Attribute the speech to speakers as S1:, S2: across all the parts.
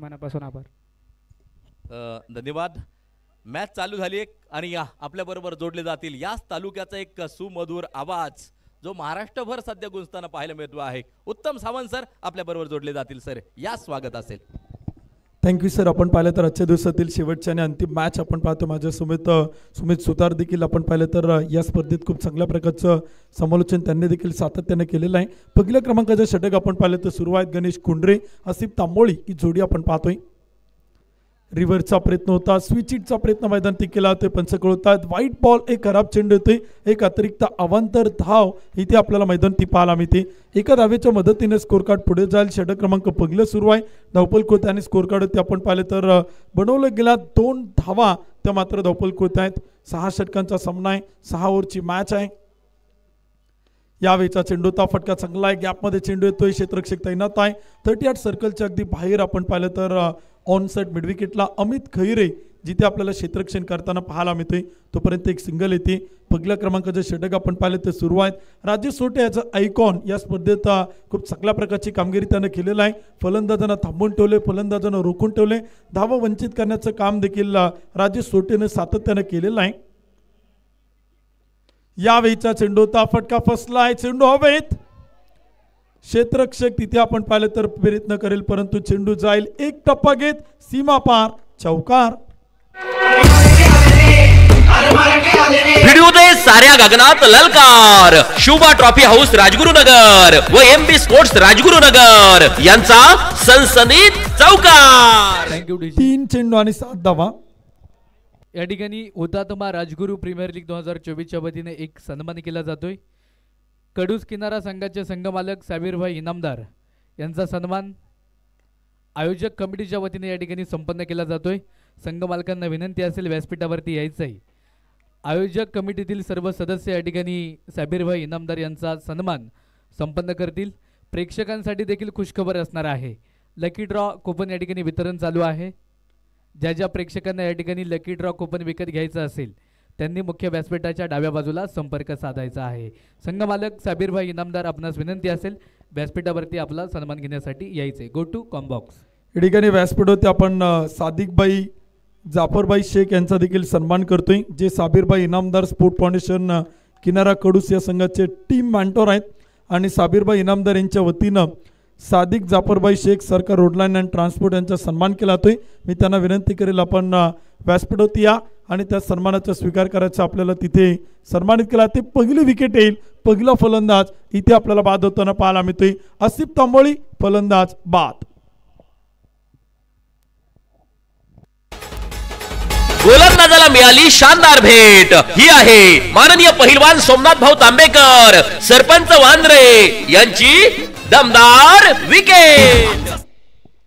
S1: मनापासून आभार.
S2: धन्यवाद. मॅच चालू झाली एक आणि या आपल्या बरोबर जोडले जातील याच तालुक्याचा एक सुमधुर आवाज जो महाराष्ट्रभर सध्या गुंजताना पाहायला मिळतो आहे. उत्तम सावंत सर आपल्या बरोबर जोडले जातील. सर या स्वागत असेल.
S3: Thank you sir. आपण पाहिलं तर आजच्या दिवसातील शेवटची आणि अंतिम मॅच आपण पाहतो. माझ्या सुमित सुतार देखील आपण पाहिलं तर या स्पर्धेत खूप चांगल्या प्रकारचं समालोचन त्यांनी देखील सातत्याने केलेलं आहे. पहिल्या क्रमांकाचे षटक आपण पाहिलं तर सुरुवात गणेश कुंडरे आसिफ तांबोळी ही जोडी आपण पाहतोय. रिव्हर्सचा प्रयत्न होता, स्विचिटचा प्रयत्न मैदानात केला ते पंच कळवतात. व्हाईट बॉल एक खराब चेंडू येतोय. एक अतिरिक्त अवांतर धाव इथे आपल्याला मैदानात पाहायला मिळते. एका धावेच्या मदतीने स्कोर कार्ड पुढे जाईल. षटक क्रमांक पहिलं सुरू आहे. धावपल कोत आणि स्कोर कार्ड ते आपण पाहिलं तर बनवलं गेला 2 धावा त्या मात्र धावपल कोत आहेत. 6 षटकांचा सामना आहे. 6 ओव्हरची मॅच आहे. यावेळीचा चेंडूचा फटका चांगला आहे. गॅपमध्ये चेंडू येतोय. क्षेत्ररक्षक तैनात आहे. 38 सर्कलच्या अगदी बाहेर आपण पाहिलं तर ऑन साइड मिडविकेटला अमित खैरे जिथे आपल्याला क्षेत्ररक्षण करताना पाहायला मिळतोय. तोपर्यंत एक सिंगल येते. पहिल्या क्रमांकाचे षटक आपण पाहिलं तर सुरू आहेत. राजेश सोटे याचा आयकॉन या स्पर्धेत खूप चांगल्या प्रकारची कामगिरी त्यानं केलेलं आहे. फलंदाजांना थांबवून ठेवले, फलंदाजांना रोखून ठेवले, धावा वंचित करण्याचं काम देखील राजेश सोटेने सातत्यानं केलेलं आहे. यावेळीचा चेंडूचा फटका फसलाय. चेंडू हवेत. क्षेत्ररक्षक तिथे आपण पाहिलं तर प्रयत्न करेल परंतु चेंडू जाईल. एक टप्पा घेत सीमा पार चौकार.
S4: व्हिडिओ दे साऱ्या गगनात ललकार. शुभा ट्रॉफी हाऊस राजगुरुनगर व एमबी स्पोर्ट्स राजगुरुनगर यांचा सनसनीत चौकार.
S1: थँक्यू.
S3: 3 चेंडू आणि 7 धावा.
S1: या ठिकाणी हुतात्मा राजगुरू प्रीमियर लीग 2024च्या वतीने एक सन्मान केला जातोय. कडूस किनारा संघाचे संघमालक साबीरभाई इनामदार यांचा सन्मान आयोजक कमिटीच्या वतीने या ठिकाणी संपन्न केला जातोय. संघ मालकांना विनंती असेल व्यासपीठावरती यायचं आहे. आयोजक कमिटीतील सर्व सदस्य या ठिकाणी साबीरभाई इनामदार यांचा सन्मान संपन्न करतील. प्रेक्षकांसाठी देखील खुशखबर असणार आहे. लकी ड्रॉ कुपन या ठिकाणी वितरण चालू आहे. ज्या ज्या प्रेक्षकांना या ठिकाणी लकी ड्रॉ कुपन विकत घ्यायचं असेल त्यांनी मुख्य व्यासपीठाच्या डाव्या बाजूला संपर्क साधायचा आहे. संघ मालक साबीरभाई इनामदार आपणास विनंती असेल व्यासपीठावरती आपला सन्मान घेण्यासाठी यायचे. Go to combox.
S3: या ठिकाणी व्यासपीठावरती आपण सादिकबाई जाफरबाई शेख यांचा देखील सन्मान करतोय जे साबीरभाई इनामदार स्पोर्ट फाउंडेशन किनारा कडूस या संघाचे टीम मॅन्टोर आहेत. आणि साबीरभाई इनामदार यांच्या वतीनं सादिक जाफरबाई शेख सरकार रोडलाईन अँड ट्रान्सपोर्ट यांचा सन्मान केला जातोय. मी त्यांना विनंती करेल आपण व्यासपीठावरती या आणि त्या सन्मानाचा स्वीकार करायचा. आपल्याला तिथे सन्मानित केला. ते पहिली विकेट येईल. पहिला फलंदाज इथे आपल्याला बाद होताना पाहायला मिळतोय. आसिफ तांबोळी फलंदाज बाद.
S4: गोलंदाजाला मिळाली शानदार भेट. ही आहे माननीय पहिलवान सोमनाथ भाऊ तांबेकर सरपंच वांद्रे यांची दमदार विकेट.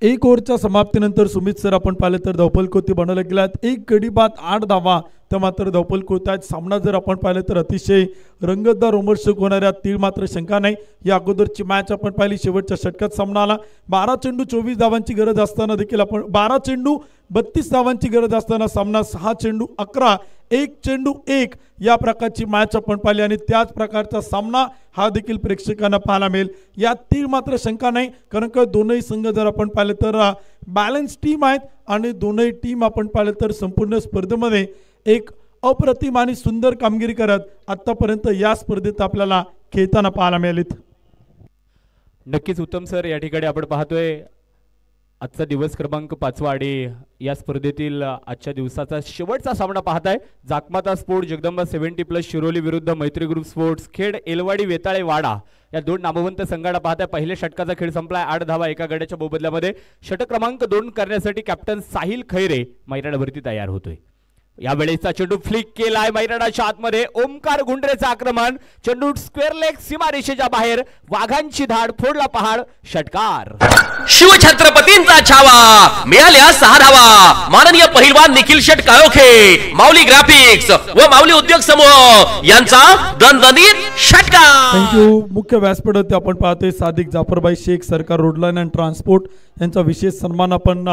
S3: 1 ओव्हरच्या समाप्तीनंतर सुमित सर आपण पाहिलं तर धावपल कोती बनवले गेल्यात. 1 गडी बाद 8 धावा तर मात्र धावपल कोत आहेत. सामना जर आपण पाहिलं तर अतिशय रंगतदार रोमर्षक होणाऱ्या तीळ मात्र शंका नाही. या अगोदरची मॅच आपण पाहिली. शेवटच्या षटकात सामना आला. 12 चेंडू 24 धावांची गरज असताना देखील आपण 12 चेंडू 32 धावांची गरज असताना सामना 6 चेंडू 11 1 चेंडू 1 या प्रकारची मॅच आपण पाहिली. आणि त्याच प्रकारचा सामना हा देखील प्रेक्षकांना पाहायला मिळेल यात तीळ मात्र शंका नाही. कारण का दोनही संघ जर आपण पाहिलं तर बॅलन्स टीम आहेत आणि दोनही टीम आपण पाहिलं तर संपूर्ण स्पर्धेमध्ये एक अप्रतिम आणि सुंदर कामगिरी करत आतापर्यंत या स्पर्धेत आपल्याला खेळताना पाहायला मिळालीत.
S5: नक्कीच उत्तम सर. या ठिकाणी आपण पाहतोय आजचा दिवस क्रमांक 5 आणि या स्पर्धेतील आजच्या दिवसाचा शेवटचा सामना पाहताय. जाकमाता स्पोर्ट जगदंबा 70+ शिरोली विरुद्ध मैत्री ग्रुप स्पोर्ट्स खेड एलवाडी वेताळे वाडा या 2 नामवंत संघाला पाहताय. पहिल्या षटकाचा खेळ संपलाय. 8 धावा एका गड्याच्या मोबदल्यामध्ये. षटक क्रमांक 2 करण्यासाठी कॅप्टन साहिल खैरे मैदानावरती तयार होतोय. या वेळेचा चेंडू फ्लिक केलाय मैदानाच्या आतमध्ये. ओमकार गुंडरेचा आक्रमण. चेंडू स्क्वेअर लेग सीमारेषेच्या बाहेर. वाघांची धाड फोडला पहाड. षटकार.
S4: शिवछत्रपतींचा छावा. मिळाल्या 6 धावा. माननीय पहिलवान निखिल शेट काळोखे माऊली ग्राफिक्स व माऊली उद्योग समूह यांचा दणदणीत षटकार.
S3: थँक्यू. मुख्य व्यासपीठावरती आपण पाहतोय सादिक जाफरबाई शेख सरकार रोडलाईन अँड ट्रान्सपोर्ट यांचा विशेष सन्मान आपण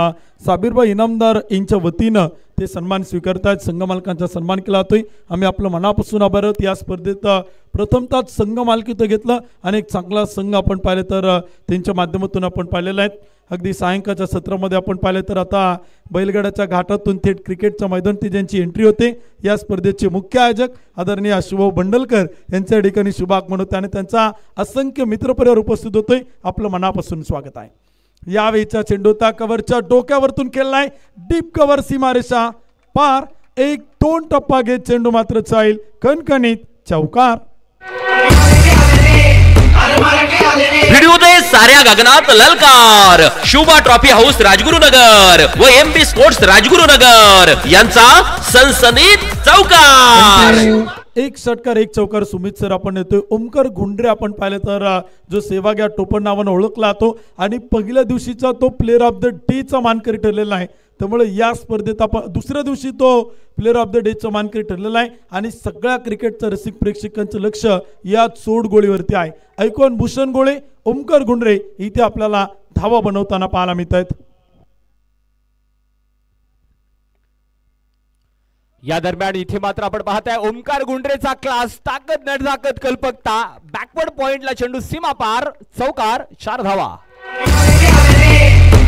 S3: साबीरभाई इनामदार यांच्या वतीनं ते सन्मान स्वीकारतात. संघ मालकांचा सन्मान केला जातोय. आम्ही आपलं मनापासून आभार आहोत. या स्पर्धेत प्रथमतः संघ मालकीचं घेतलं आणि एक चांगला संघ आपण पाहिलं तर त्यांच्या माध्यमातून आपण पाहिलेला आहे. अगदी सायंकाळच्या सत्रामध्ये आपण पाहिलं तर आता बैलगाड्याच्या घाटातून थेट क्रिकेटच्या मैदानात ज्यांची एंट्री होते या स्पर्धेचे मुख्य आयोजक आदरणीय शिवभाऊ बंडलकर यांच्या ठिकाणी शुभागमन होते आणि त्यांचा असंख्य मित्रपरिवार उपस्थित होतोय. आपलं मनापासून स्वागत आहे. यावेळीचा चेंडूता कव्हरच्या डोक्यावरतून खेळलाय, डीप कव्हर सीमारेषा पार, 1-2 टप्पा घेत चेंडू मात्र जाईल कणकणीत चौकार.
S4: व्हिडिओ दे साऱ्या गगनात ललकार. शुभा ट्रॉफी हाऊस राजगुरुनगर व MP स्पोर्ट्स राजगुरुनगर यांचा सनसनीत चौकार.
S3: एक षटकार एक चौकार. सुमित सर आपण येतोय. ओमकार गुंडरे आपण पाहिलं तर जो सेवाग या टोपण नावानं ओळखला जातो आणि पहिल्या दिवशीचा तो प्लेअर ऑफ द डे चा मानकरी ठरलेला आहे. त्यामुळे या स्पर्धेत आपण दुसऱ्या दिवशी तो प्लेअर ऑफ द डे चा मानकरी ठरलेला आहे आणि सगळ्या क्रिकेटच्या रसिक प्रेक्षकांचं लक्ष या चोड गोळीवरती आहे. ऐकून भूषण गोळे, ओमकार गुंडरे इथे आपल्याला धावा बनवताना पाहायला मिळत आहेत.
S5: या दरम्यान इथे मात्र आपण पाहताय ओमकार गुंडरेचा क्लास, ताकद नटताकद कल्पकता. बॅकवर्ड पॉइंटला चेंडू सीमा पार, चौकार, 4 धावा.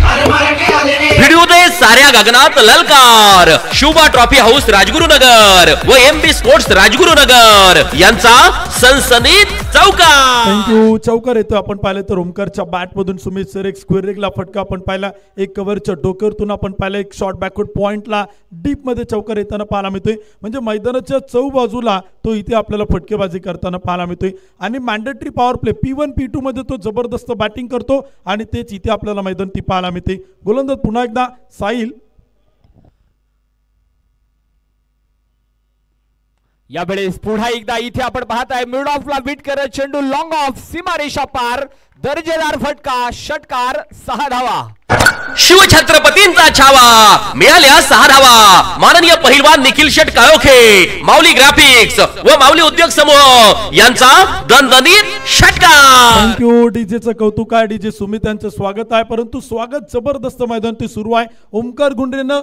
S4: व्हिडिओ दे साऱ्या गगनात ललकार. शुभा ट्रॉफी हाऊस राजगुरुनगर व MP स्पोर्ट्स राजगुरुनगर यांचा सनसनीत चौकार.
S3: थँक्यू. चौकार येतो आपण पाहिलं तर ओमकारच्या बॅट मधून सुमित सर एक स्क्वेअर लेगला फटका आपण पाहिला, एक कव्हरच्या डोकरतून आपण पाहिलं, एक शॉर्ट बॅकवर्ड पॉइंटला डीप मध्ये चौकार येताना पाहायला मिळतोय. म्हणजे मैदानाच्या चौबाजूला तो इथे आपल्याला फटकेबाजी करताना पाहायला मिळतोय आणि mandatory power play P1 P2 मध्ये तो जबरदस्त बॅटिंग करतो आणि तेच इथे आपल्याला मैदान ती पाहायला मिळते. गोलंदाज पुन्हा एकदा साहिल.
S5: यावेळेस पुन्हा एकदा इथे आपण पाहताय मिड ऑफला बीट करत चेंडू लॉंग ऑफ, सीमारेषा पार, दर्जेदार फटका, षटकार, 6 धावा.
S4: शिवछत्रपतींचा छावा, मिळाल्या 6 धावा. माननीय पहिलवान निखिल शेट काळोखे, माऊली ग्राफिक्स व माऊली उद्योग समूह यांचा दणदणीत षटकार.
S3: थँक्यू. डीजेचं कौतुक आहे, डीजे सुमित यांचं स्वागत आहे. परंतु स्वागत जबरदस्त मैदान ते सुरू आहे. ओमकार गुंडरेनं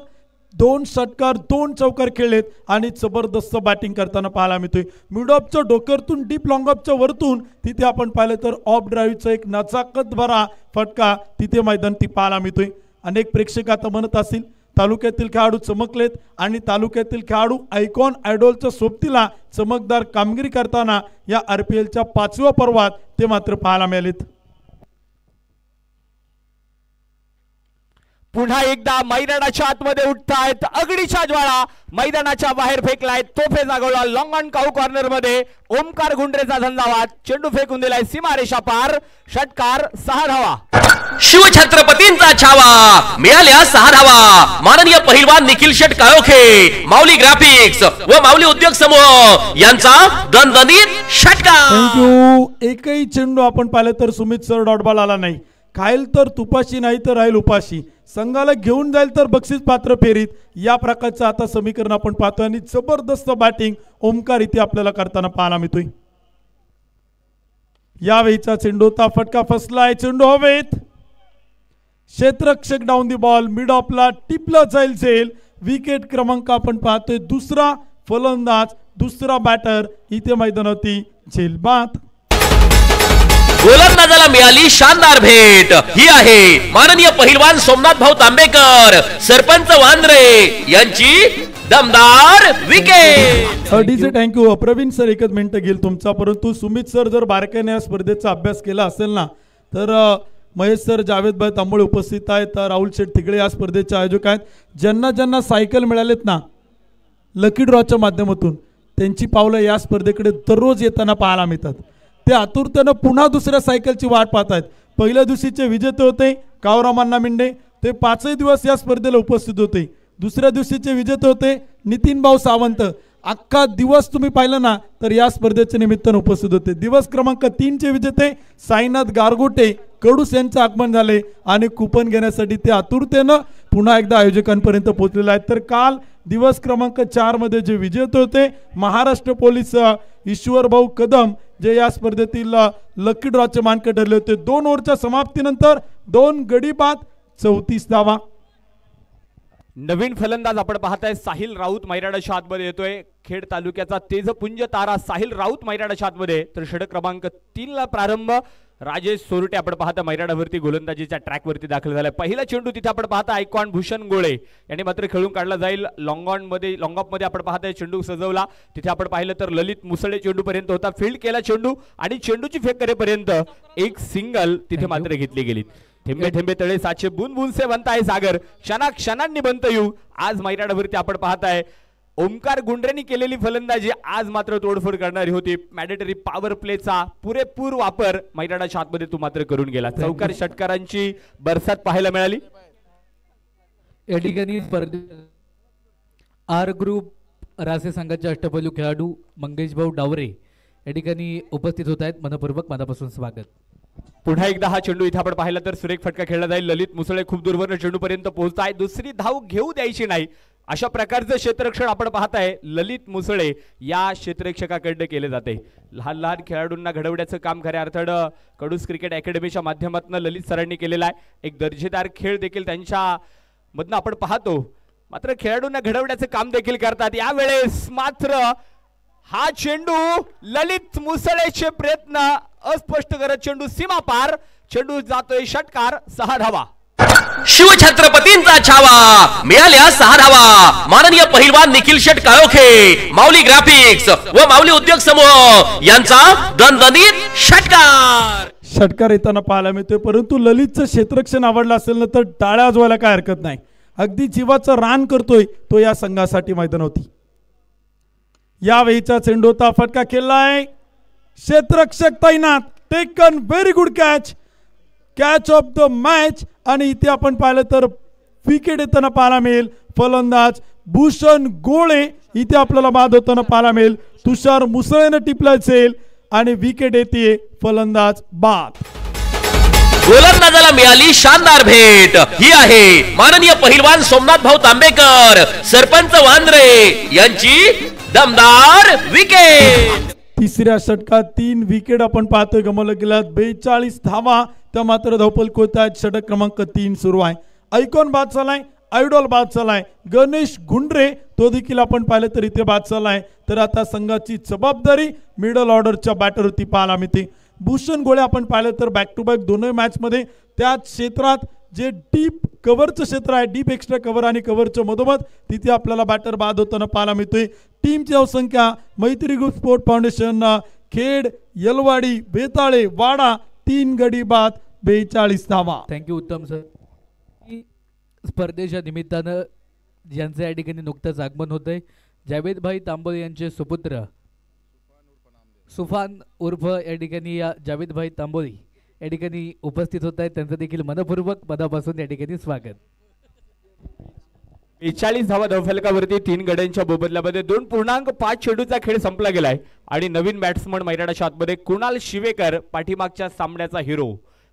S3: 2 षटकार 2 चौकार खेळलेत आणि जबरदस्त बॅटिंग करताना पाहायला मिळतोय. मिड ऑफच्या डोकरतून डीप लॉंग ऑफच्या वरतून तिथे आपण पाहिलं तर ऑफ ड्राईव्हचा एक नजाकत भरा फटका तिथे मैदान ती पाहायला मिळतोय. अनेक प्रेक्षक आता म्हणत असतील तालुक्यातील खेळाडू चमकलेत आणि तालुक्यातील खेळाडू आयकॉन आयडॉलच्या सोबतीला चमकदार कामगिरी करताना या RPLच्या 5व्या पर्वात ते मात्र पाहायला मिळालेत.
S5: पुन्हा एकदा मैदानाच्या आतमध्ये उठतायत अगडीच्या ज्वाळा, मैदानाच्या बाहेर फेकलाय, तोफे जागवला लॉंग ऑन काऊ कॉर्नर मध्ये. ओमकार गुंडरेचा धंदावाद, चेंडू फेकून दिलाय सीमारेषा पार, षटकार, 6 धावा.
S4: शिवछत्रपतींचा छावा, मिळाल्या 6 धावा. माननीय पहिलवान निखिल शेट काळोखे, माऊली ग्राफिक्स व माऊली उद्योग समूह यांचा दणदणीत षटकार.
S3: थँक्यू. एकही चेंडू आपण पाहिलं तर सुमित सर डॉट बॉल आला नाही. खाईल तर तुपाशी, नाही तर राहील उपाशी. संघाला घेऊन जाईल तर बक्षीस पात्र फेरीत, या प्रकारचं आता समीकरण आपण पाहतोय आणि जबरदस्त बॅटिंग ओमकार इथे आपल्याला करताना पाहायला मिळतोय. यावेळीचा चेंडूचा फटका फसलाय, चेंडू हवेत, क्षेत्ररक्षक डाऊन दी बॉल, मिड ऑफला टिपला जाईल झेल. विकेट क्रमांक आपण पाहतोय दुसरा फलंदाज, दुसरा बॅटर इथे मैदानावरती झेल बाद.
S4: गोलंदाजाला मिळाली शानदार भेट. ही आहे माननीय पहिलवान सोमनाथ भाऊ तांबेकर, सरपंच वांद्रे यांची दमदार wicket.
S3: DJ thank you. Praveen sir एकच मिनिट घेईल तुमचा. परंतु सुमित सर जर बारकाईने या स्पर्धेचा अभ्यास केला असेल ना तर महेश सर, जावेदभाई तांबोळे उपस्थित आहेत, राहुल शेठ तिगळे या स्पर्धेचे आयोजक आहेत. ज्यांना ज्यांना सायकल मिळालेत ना लकी ड्रॉच्या माध्यमातून त्यांची पावलं या स्पर्धेकडे दररोज येताना पाहायला मिळतात. ते आतुरतेनं पुन्हा दुसऱ्या सायकलची वाट पाहत आहेत. पहिल्या दिवशीचे विजेते होते कावरामान्ना मिंडे, ते 5 दिवस या स्पर्धेला उपस्थित होते. दुसऱ्या दिवशीचे विजेते होते नितीन भाऊ सावंत. अख्खा दिवस तुम्ही पाहिलं ना तर या स्पर्धेच्या निमित्तानं उपस्थित होते. दिवस क्रमांक 3 चे विजेते साईनाथ गारगोटे कडूस यांचं आगमन झाले आणि कुपन घेण्यासाठी ते आतुरतेनं पुन्हा एकदा आयोजकांपर्यंत पोहोचलेले आहेत. तर काल दिवस क्रमांक 4 मध्ये जे विजेते होते महाराष्ट्र पोलीस ईश्वर भाऊ कदम, जे या स्पर्धेतील लकी ड्रॉचे मानकरी ठरले होते. 2 ओव्हरच्या समाप्तीनंतर 2 गडी बाद 34 धावा.
S5: नवीन फलंदाज आपण पाहताय साहिल राऊत मैदानाच्या आतमध्ये येतोय. खेड तालुक्याचा तेजपुंज तारा साहिल राऊत मैदानाच्या आतमध्ये. तर षटक क्रमांक 3 ला प्रारंभ राजेश सोरटे आपण पाहता मैदानावरती गोलंदाजीच्या ट्रॅकवरती दाखल झालाय. पहिला चेंडू तिथे आपण पाहता आयकॉन भूषण गोळे यांनी मात्र खेळून काढला जाईल. लॉंग ऑफ मध्ये आपण पाहताय चेंडू सजवला. तिथे आपण पाहिलं तर ललित मुसळे चेंडू पर्यंत होता. फील्ड केला चेंडू आणि चेंडूची फेक करेपर्यंत एक सिंगल तिथे मात्र घेतली गेली. थेंबे थेंबे तळे साचे बूंद बूंद से बनता है सागर, क्षणा क्षणांनी बनत येऊ. आज मैदानावरती आपण पाहताय ओमकार गुंड्रेंनी केलेली फलंदाजी आज मात्र तोडफोड करणारी होती. मॅन्डेटरी पॉवर प्लेचा पुरेपूर वापर मैदानाच्या आतमध्ये तू मात्र करून गेला. चौकार षटकारांची बरसात पाहायला मिळाली.
S1: या ठिकाणी स्पर्धेत आर ग्रुप रासे संघाचे अष्टपैलू खेळाडू मंगेश भाऊ डावरे या ठिकाणी उपस्थित होत आहेत. मनपूर्वक मनापासून स्वागत.
S5: पुन्हा एकदा हा चेंडू इथे आपण पाहिला तर सुरेख फटका खेळला जाईल. ललित मुसळे खूप दूरवरून चेंडू पर्यंत पोहोचताय. दुसरी धाव घेऊ द्यायची नाही अशा प्रकारचं क्षेत्ररक्षण आपण पाहताय ललित मुसळे या क्षेत्ररक्षकाकडे केले जाते. लहान लहान खेळाडूंना घडवण्याचं काम खऱ्या अर्थानं कडूस क्रिकेट अकॅडमीच्या माध्यमातून ललित सरांनी केलेला आहे. एक दर्जेदार खेळ देखील त्यांच्या मधनं आपण पाहतो. मात्र खेळाडूंना घडवण्याचं काम देखील करतात. यावेळेस मात्र हा चेंडू ललित मुसळेचे प्रयत्न अस्पष्ट करत चेंडू सीमा पार. चेंडू जातोय षटकार. 6 धावा.
S4: शिवछत्रपतींचा छावा मिळाल्या 6 धावा. माननीय पहिलवान निखिल शेट काळोखे, माऊली ग्राफिक्स व माऊली उद्योग समूह यांचा दणदणीत षटकार.
S3: षटकार येताना पाहायला मिळतोय. परंतु ललितचं क्षेत्ररक्षण आवडलं असेल ना तर टाळ्या वाजवायला काय हरकत नाही. अगदी जीवाचं रान करतोय तो या संघासाठी मैदान होती. यावेळीचा चेंडू होता. फटका खेळलाय. क्षेत्ररक्षक तैनात. Taken very good catch of the match. आणि इथे आपण पाहिलं तर विकेट येताना पाहायला मिळेल. फलंदाज भूषण गोळे इथे आपल्याला बाद होताना पाहायला मिळेल. तुषार मुसळेनं टिपलं असेल आणि विकेट येते. फलंदाज बाद.
S4: गोलंदाजाला मिळाली शानदार भेट. ही आहे माननीय पहिलवान सोमनाथ भाऊ तांबेकर, सरपंच वांद्रे यांची दमदार विकेट.
S3: तिसऱ्या षटकात 3 विकेट आपण पाहतोय गमावल्या गेल्यात. 42 धावा त्या मात्र धावपल कोत आहेत. षटक क्रमांक 3 सुरू आहे. आयकॉन बाद झालाय. आयडॉल बाद झालाय. गणेश गुंड्रे तो देखील आपण पाहिलं तर इथे बाद झालाय. तर आता संघाची जबाबदारी मिडल ऑर्डरच्या बॅटरवरती पाहायला मिळते. भूषण गोळे आपण पाहिलं तर बॅक टू बॅक दोन्ही मॅच मध्ये त्याच क्षेत्रात जे डीप कव्हरचं क्षेत्र आहे, डीप एक्स्ट्रा कव्हर आणि कव्हरच्या मधोमध तिथे आपल्याला बॅटर बाद होताना पाहायला मिळतोय. टीमची धावसंख्या मैत्री ग्रुप स्पोर्ट फाउंडेशन खेड, यलवाडी, बेताळे, वाडा 3 गडी बाद 42 धावा.
S1: थँक्यू उत्तम सर. स्पर्धेच्या निमित्तानं ज्यांचं या ठिकाणी नुकतंच आगमन होतंय जावेद भाई तांबोळे यांचे सुपुत्र सुफान उर्फ या ठिकाणी जावेद भाई तांबोळे या ठिकाणी उपस्थित होत आहेत. त्यांचं देखील मनपूर्वक मनापासून या ठिकाणी स्वागत.
S5: 41 धावा धावफलकावरती 3 गड्यांच्या मोबदल्यामध्ये 2.5 चेंडूचा खेळ संपला गेलाय. आणि नवीन बॅट्समन मैदानाच्या आतमध्ये कुणाल शिवेकर पाठीमागच्या सामन्याचा हिरो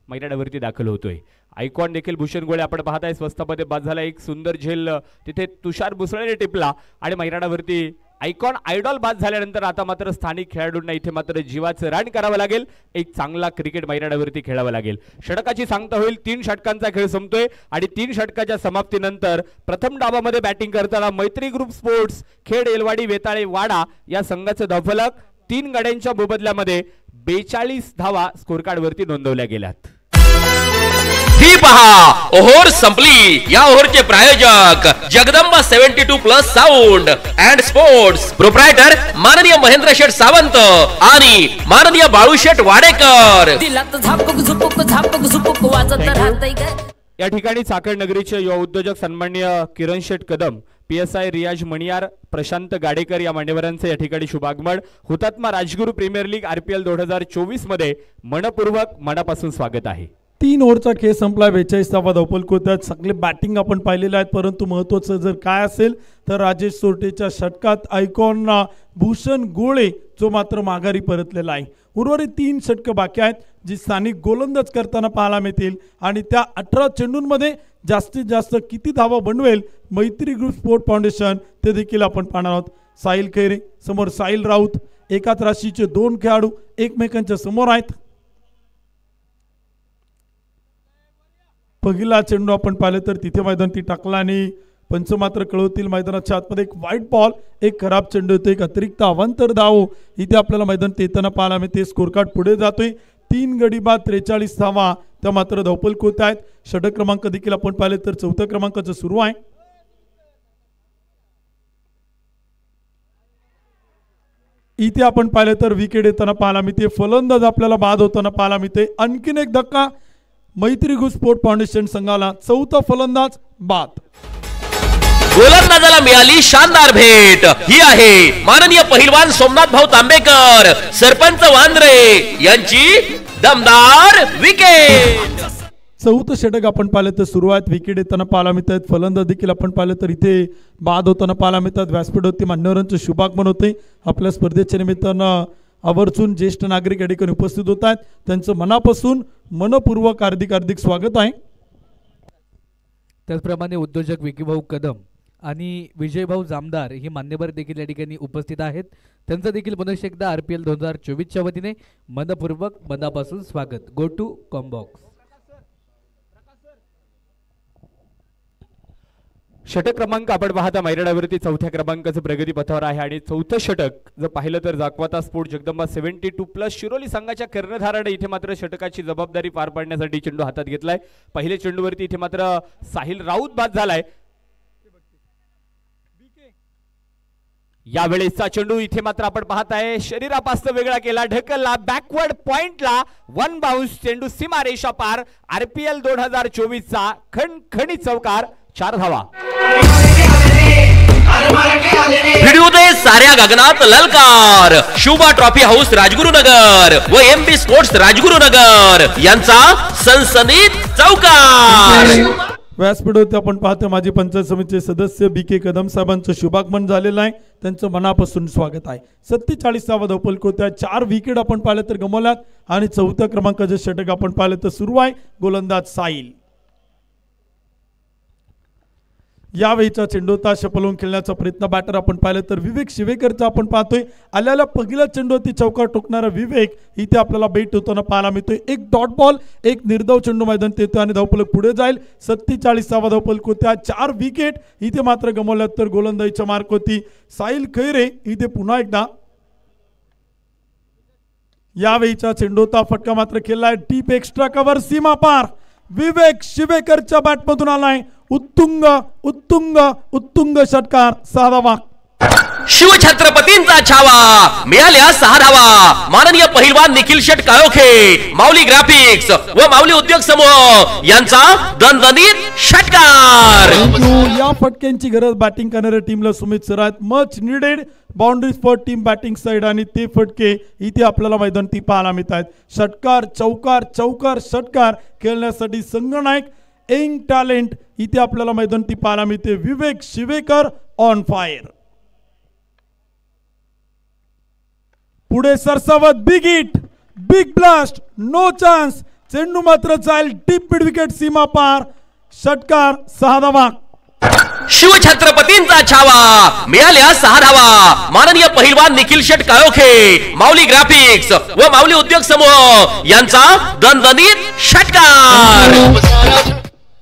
S5: मैदानावरती दाखल होतोय. आयकॉन देखील भूषण गोळे आपण पाहताय स्वस्तामध्ये बाद झाला. एक सुंदर झेल तिथे तुषार मुसळेने टिपला आणि मैदानावरती आयकॉन आयडॉल बाद झाल्यानंतर आता मात्र स्थानिक खेळाडूंना इथे मात्र जीवाचं रान करावं लागेल. एक चांगला क्रिकेट मैदानावरती खेळावं लागेल. षटकाची सांगता होईल. 3 षटकांचा खेळ संपतोय आणि 3 षटकाच्या समाप्तीनंतर प्रथम डावामध्ये बॅटिंग करताना मैत्री ग्रुप स्पोर्ट्स खेड, एलवाडी, वेताळे, वाडा या संघाचं धावफलक 3 गड्यांच्या मोबदल्यामध्ये 42 धावा स्कोर कार्ड वरती नोंदवल्या गेल्यात.
S4: ही पहा ओव्हर संपली. या ओव्हरचे प्रायोजक Jagdamba 72+ sound and sports, proprietor माननीय महेंद्र शेठ सावंत आणि माननीय बाळूशेठ वाडेकर.
S5: या ठिकाणी चाकण नगरीचे युवा उद्योजक सन्माननीय किरण शेठ कदम, PSI रियाज मणियार, प्रशांत गाडेकर या मान्यवरांचे या ठिकाणी शुभागमन. हुतात्मा राजगुरू प्रीमियर लीग RPL 2024 मध्ये मनपूर्वक मनापासून स्वागत आहे.
S3: 3 ओव्हरचा खेळ संपला. 42 धावा धावपल कोतात. सगळे बॅटिंग आपण पाहिलेले आहेत. परंतु महत्त्वाचं जर काय असेल तर राजेश सोरटेच्या षटकात आयकॉन भूषण गोळे जो मात्र माघारी परतलेला आहे. उर्वरित 3 षटकं बाकी आहेत जी स्थानिक गोलंदाज करताना पाहायला मिळतील. आणि त्या 18 चेंडूंमध्ये जास्तीत जास्त किती धावा बनवेल मैत्री ग्रुप स्पोर्ट फाउंडेशन ते देखील आपण पाहणार आहोत. साहिल खैरे समोर साहिल राऊत. एकाच राशीचे 2 खेळाडू एकमेकांच्या समोर आहेत. पहिला चेंडू आपण पाहिलं तर तिथे मैदान ती टाकला आणि पंच मात्र कळवतील. मैदानाच्या आतमध्ये एक वाईट बॉल, एक खराब चेंडू होतो, एक अतिरिक्त अवांतर धाव इथे आपल्याला मैदान येताना पाहायला मिळते. स्कोर कार्ड पुढे जातोय. 3 गडी बाद 43 धावा त्या मात्र धावफलक होत आहेत. षटक क्रमांक देखील आपण पाहिले तर 4थ्या क्रमांकाचं सुरू आहे. इथे आपण पाहिले तर विकेट येताना पाहायला मिळते, फलंदाज आपल्याला बाद होताना पाहायला मिळते. आणखीन एक धक्का मैत्री ग्रुप स्पोर्ट फाउंडेशन संघाला, 4था फलंदाज बाद.
S4: गोलंदाजाला मिळाली शानदार भेट. ही आहे माननीय पहिलवान सोमनाथ भाऊ तांबेकर, सरपंच वांद्रे यांची दमदार विकेट.
S3: 4थं षटक आपण पाहिलं तर सुरुवात विकेट येताना पाहायला मिळतात. फलंदाज देखील आपण पाहिलं तर इथे बाद होताना पाहायला मिळतात. व्यासपीठावरती मान्यवरांचं शुभागमन होते. आपल्या स्पर्धेच्या निमित्तानं आवर्जून ज्येष्ठ नागरिक या ठिकाणी उपस्थित होत आहेत. त्यांचं मनापासून मनपूर्वक हार्दिक स्वागत आहे.
S1: त्याचप्रमाणे उद्योजक विकीभाऊ कदम आणि विजयभाऊ जामदार ही मान्यवर देखील या ठिकाणी उपस्थित आहेत. त्यांचं देखील पुनश्च एकदा RPL 2024च्या वतीने मनपूर्वक मनापासून स्वागत. Go to combox.
S5: षटक क्रमांक आपण पाहता मैदानावरती 4थ्या क्रमांकाचं प्रगती पथावर आहे आणि 4थं षटक जर पाहिलं तर जाकवाता स्पोर्ट जगदंबा 72+ शिरोली संघाच्या कर्णधाराने इथे मात्र षटकाची जबाबदारी पार पाडण्यासाठी चेंडू हातात घेतलाय. पहिले चेंडूवरती इथे मात्र साहिल राऊत बाद झालाय. यावेळेचा चेंडू इथे मात्र आपण पाहताय शरीरापासून वेगळा केला, ढकलला बॅकवर्ड पॉइंटला, 1 बाउन्स चेंडू सीमारेषा पार. RPL 2024चा खणखणीत चौकार, 4 धावा.
S4: व्हिडिओ दे साऱ्या गगनात ललकार. शुभा ट्रॉफी हाऊस राजगुरुनगर व MB स्पोर्ट्स राजगुरुनगर यांचा सनसनीत चौकार.
S3: व्यासपीठावरती आपण पाहतो माजी पंचायत समितीचे सदस्य BK कदम साहेबांचं शुभागमन झालेलं आहे. त्यांचं मनापासून स्वागत आहे. 47वा धावफलक होत्या. 4 विकेट आपण पाहिलं तर गमावल्यात आणि 4थ्या क्रमांकाचं षटक आपण पाहिलं तर सुरू आहे. गोलंदाज साहिल. यावेळीचा चेंडू ताश पलवून खेळण्याचा प्रयत्न बॅटर आपण पाहिलं तर विवेक शिवेकरचा आपण पाहतोय. आल्याला पहिल्या चेंडूवरती चौकार टोकणारा विवेक इथे आपल्याला बेट होताना पाहायला मिळतोय. एक डॉट बॉल, एक निर्धाव चेंडू मैदानात येतो आणि धावफलक पुढे जाईल. 47वा धावफलक होत्या. 4 विकेट इथे मात्र गमावल्यात तर गोलंदाजीच्या मार्क होती. साहिल खैरे इथे पुन्हा एकदा. यावेळीचा चेंडू होता, फटका मात्र खेळलाय डीप एक्स्ट्रा कव्हर सीमा पार. विवेक शिवेकरच्या बॅटमधून आलाय उत्तुंग उत्तुंग उत्तुंग षटकार, 6 धावा.
S4: शिवछत्रपतींचा छावा, मिळाल्या 6 धावा. माननीय पहिलवान निखिल शेट काळोखे, माऊली ग्राफिक्स व माऊली उद्योग समूह यांचा दणदणीत षटकार.
S3: या फटक्यांची गरज बॅटिंग करणाऱ्या टीमला सुमित सर आहेत. Much needed boundaries for team batting side आणि ते फटके इथे आपल्याला मैदानात पाहायला मिळत आहेत. षटकार चौकार चौकार षटकार खेळण्यासाठी संगनायक यंग टॅलेंट इथे आपल्याला मैदानात पाहायला मिळते. Vivek Shivekar on fire. पुढे सरसावत big hit, big blast, no chance. चेंडू मात्र जाईल डीप मिड विकेट सीमा पार. षटकार, 6 धावा.
S4: शिवछत्रपतींचा छावा, मिळाल्या 6 धावा. माननीय पहिलवान निखिल शेट काळोखे, माऊली ग्राफिक्स व माऊली उद्योग समूह यांचा दणदणीत षटकार.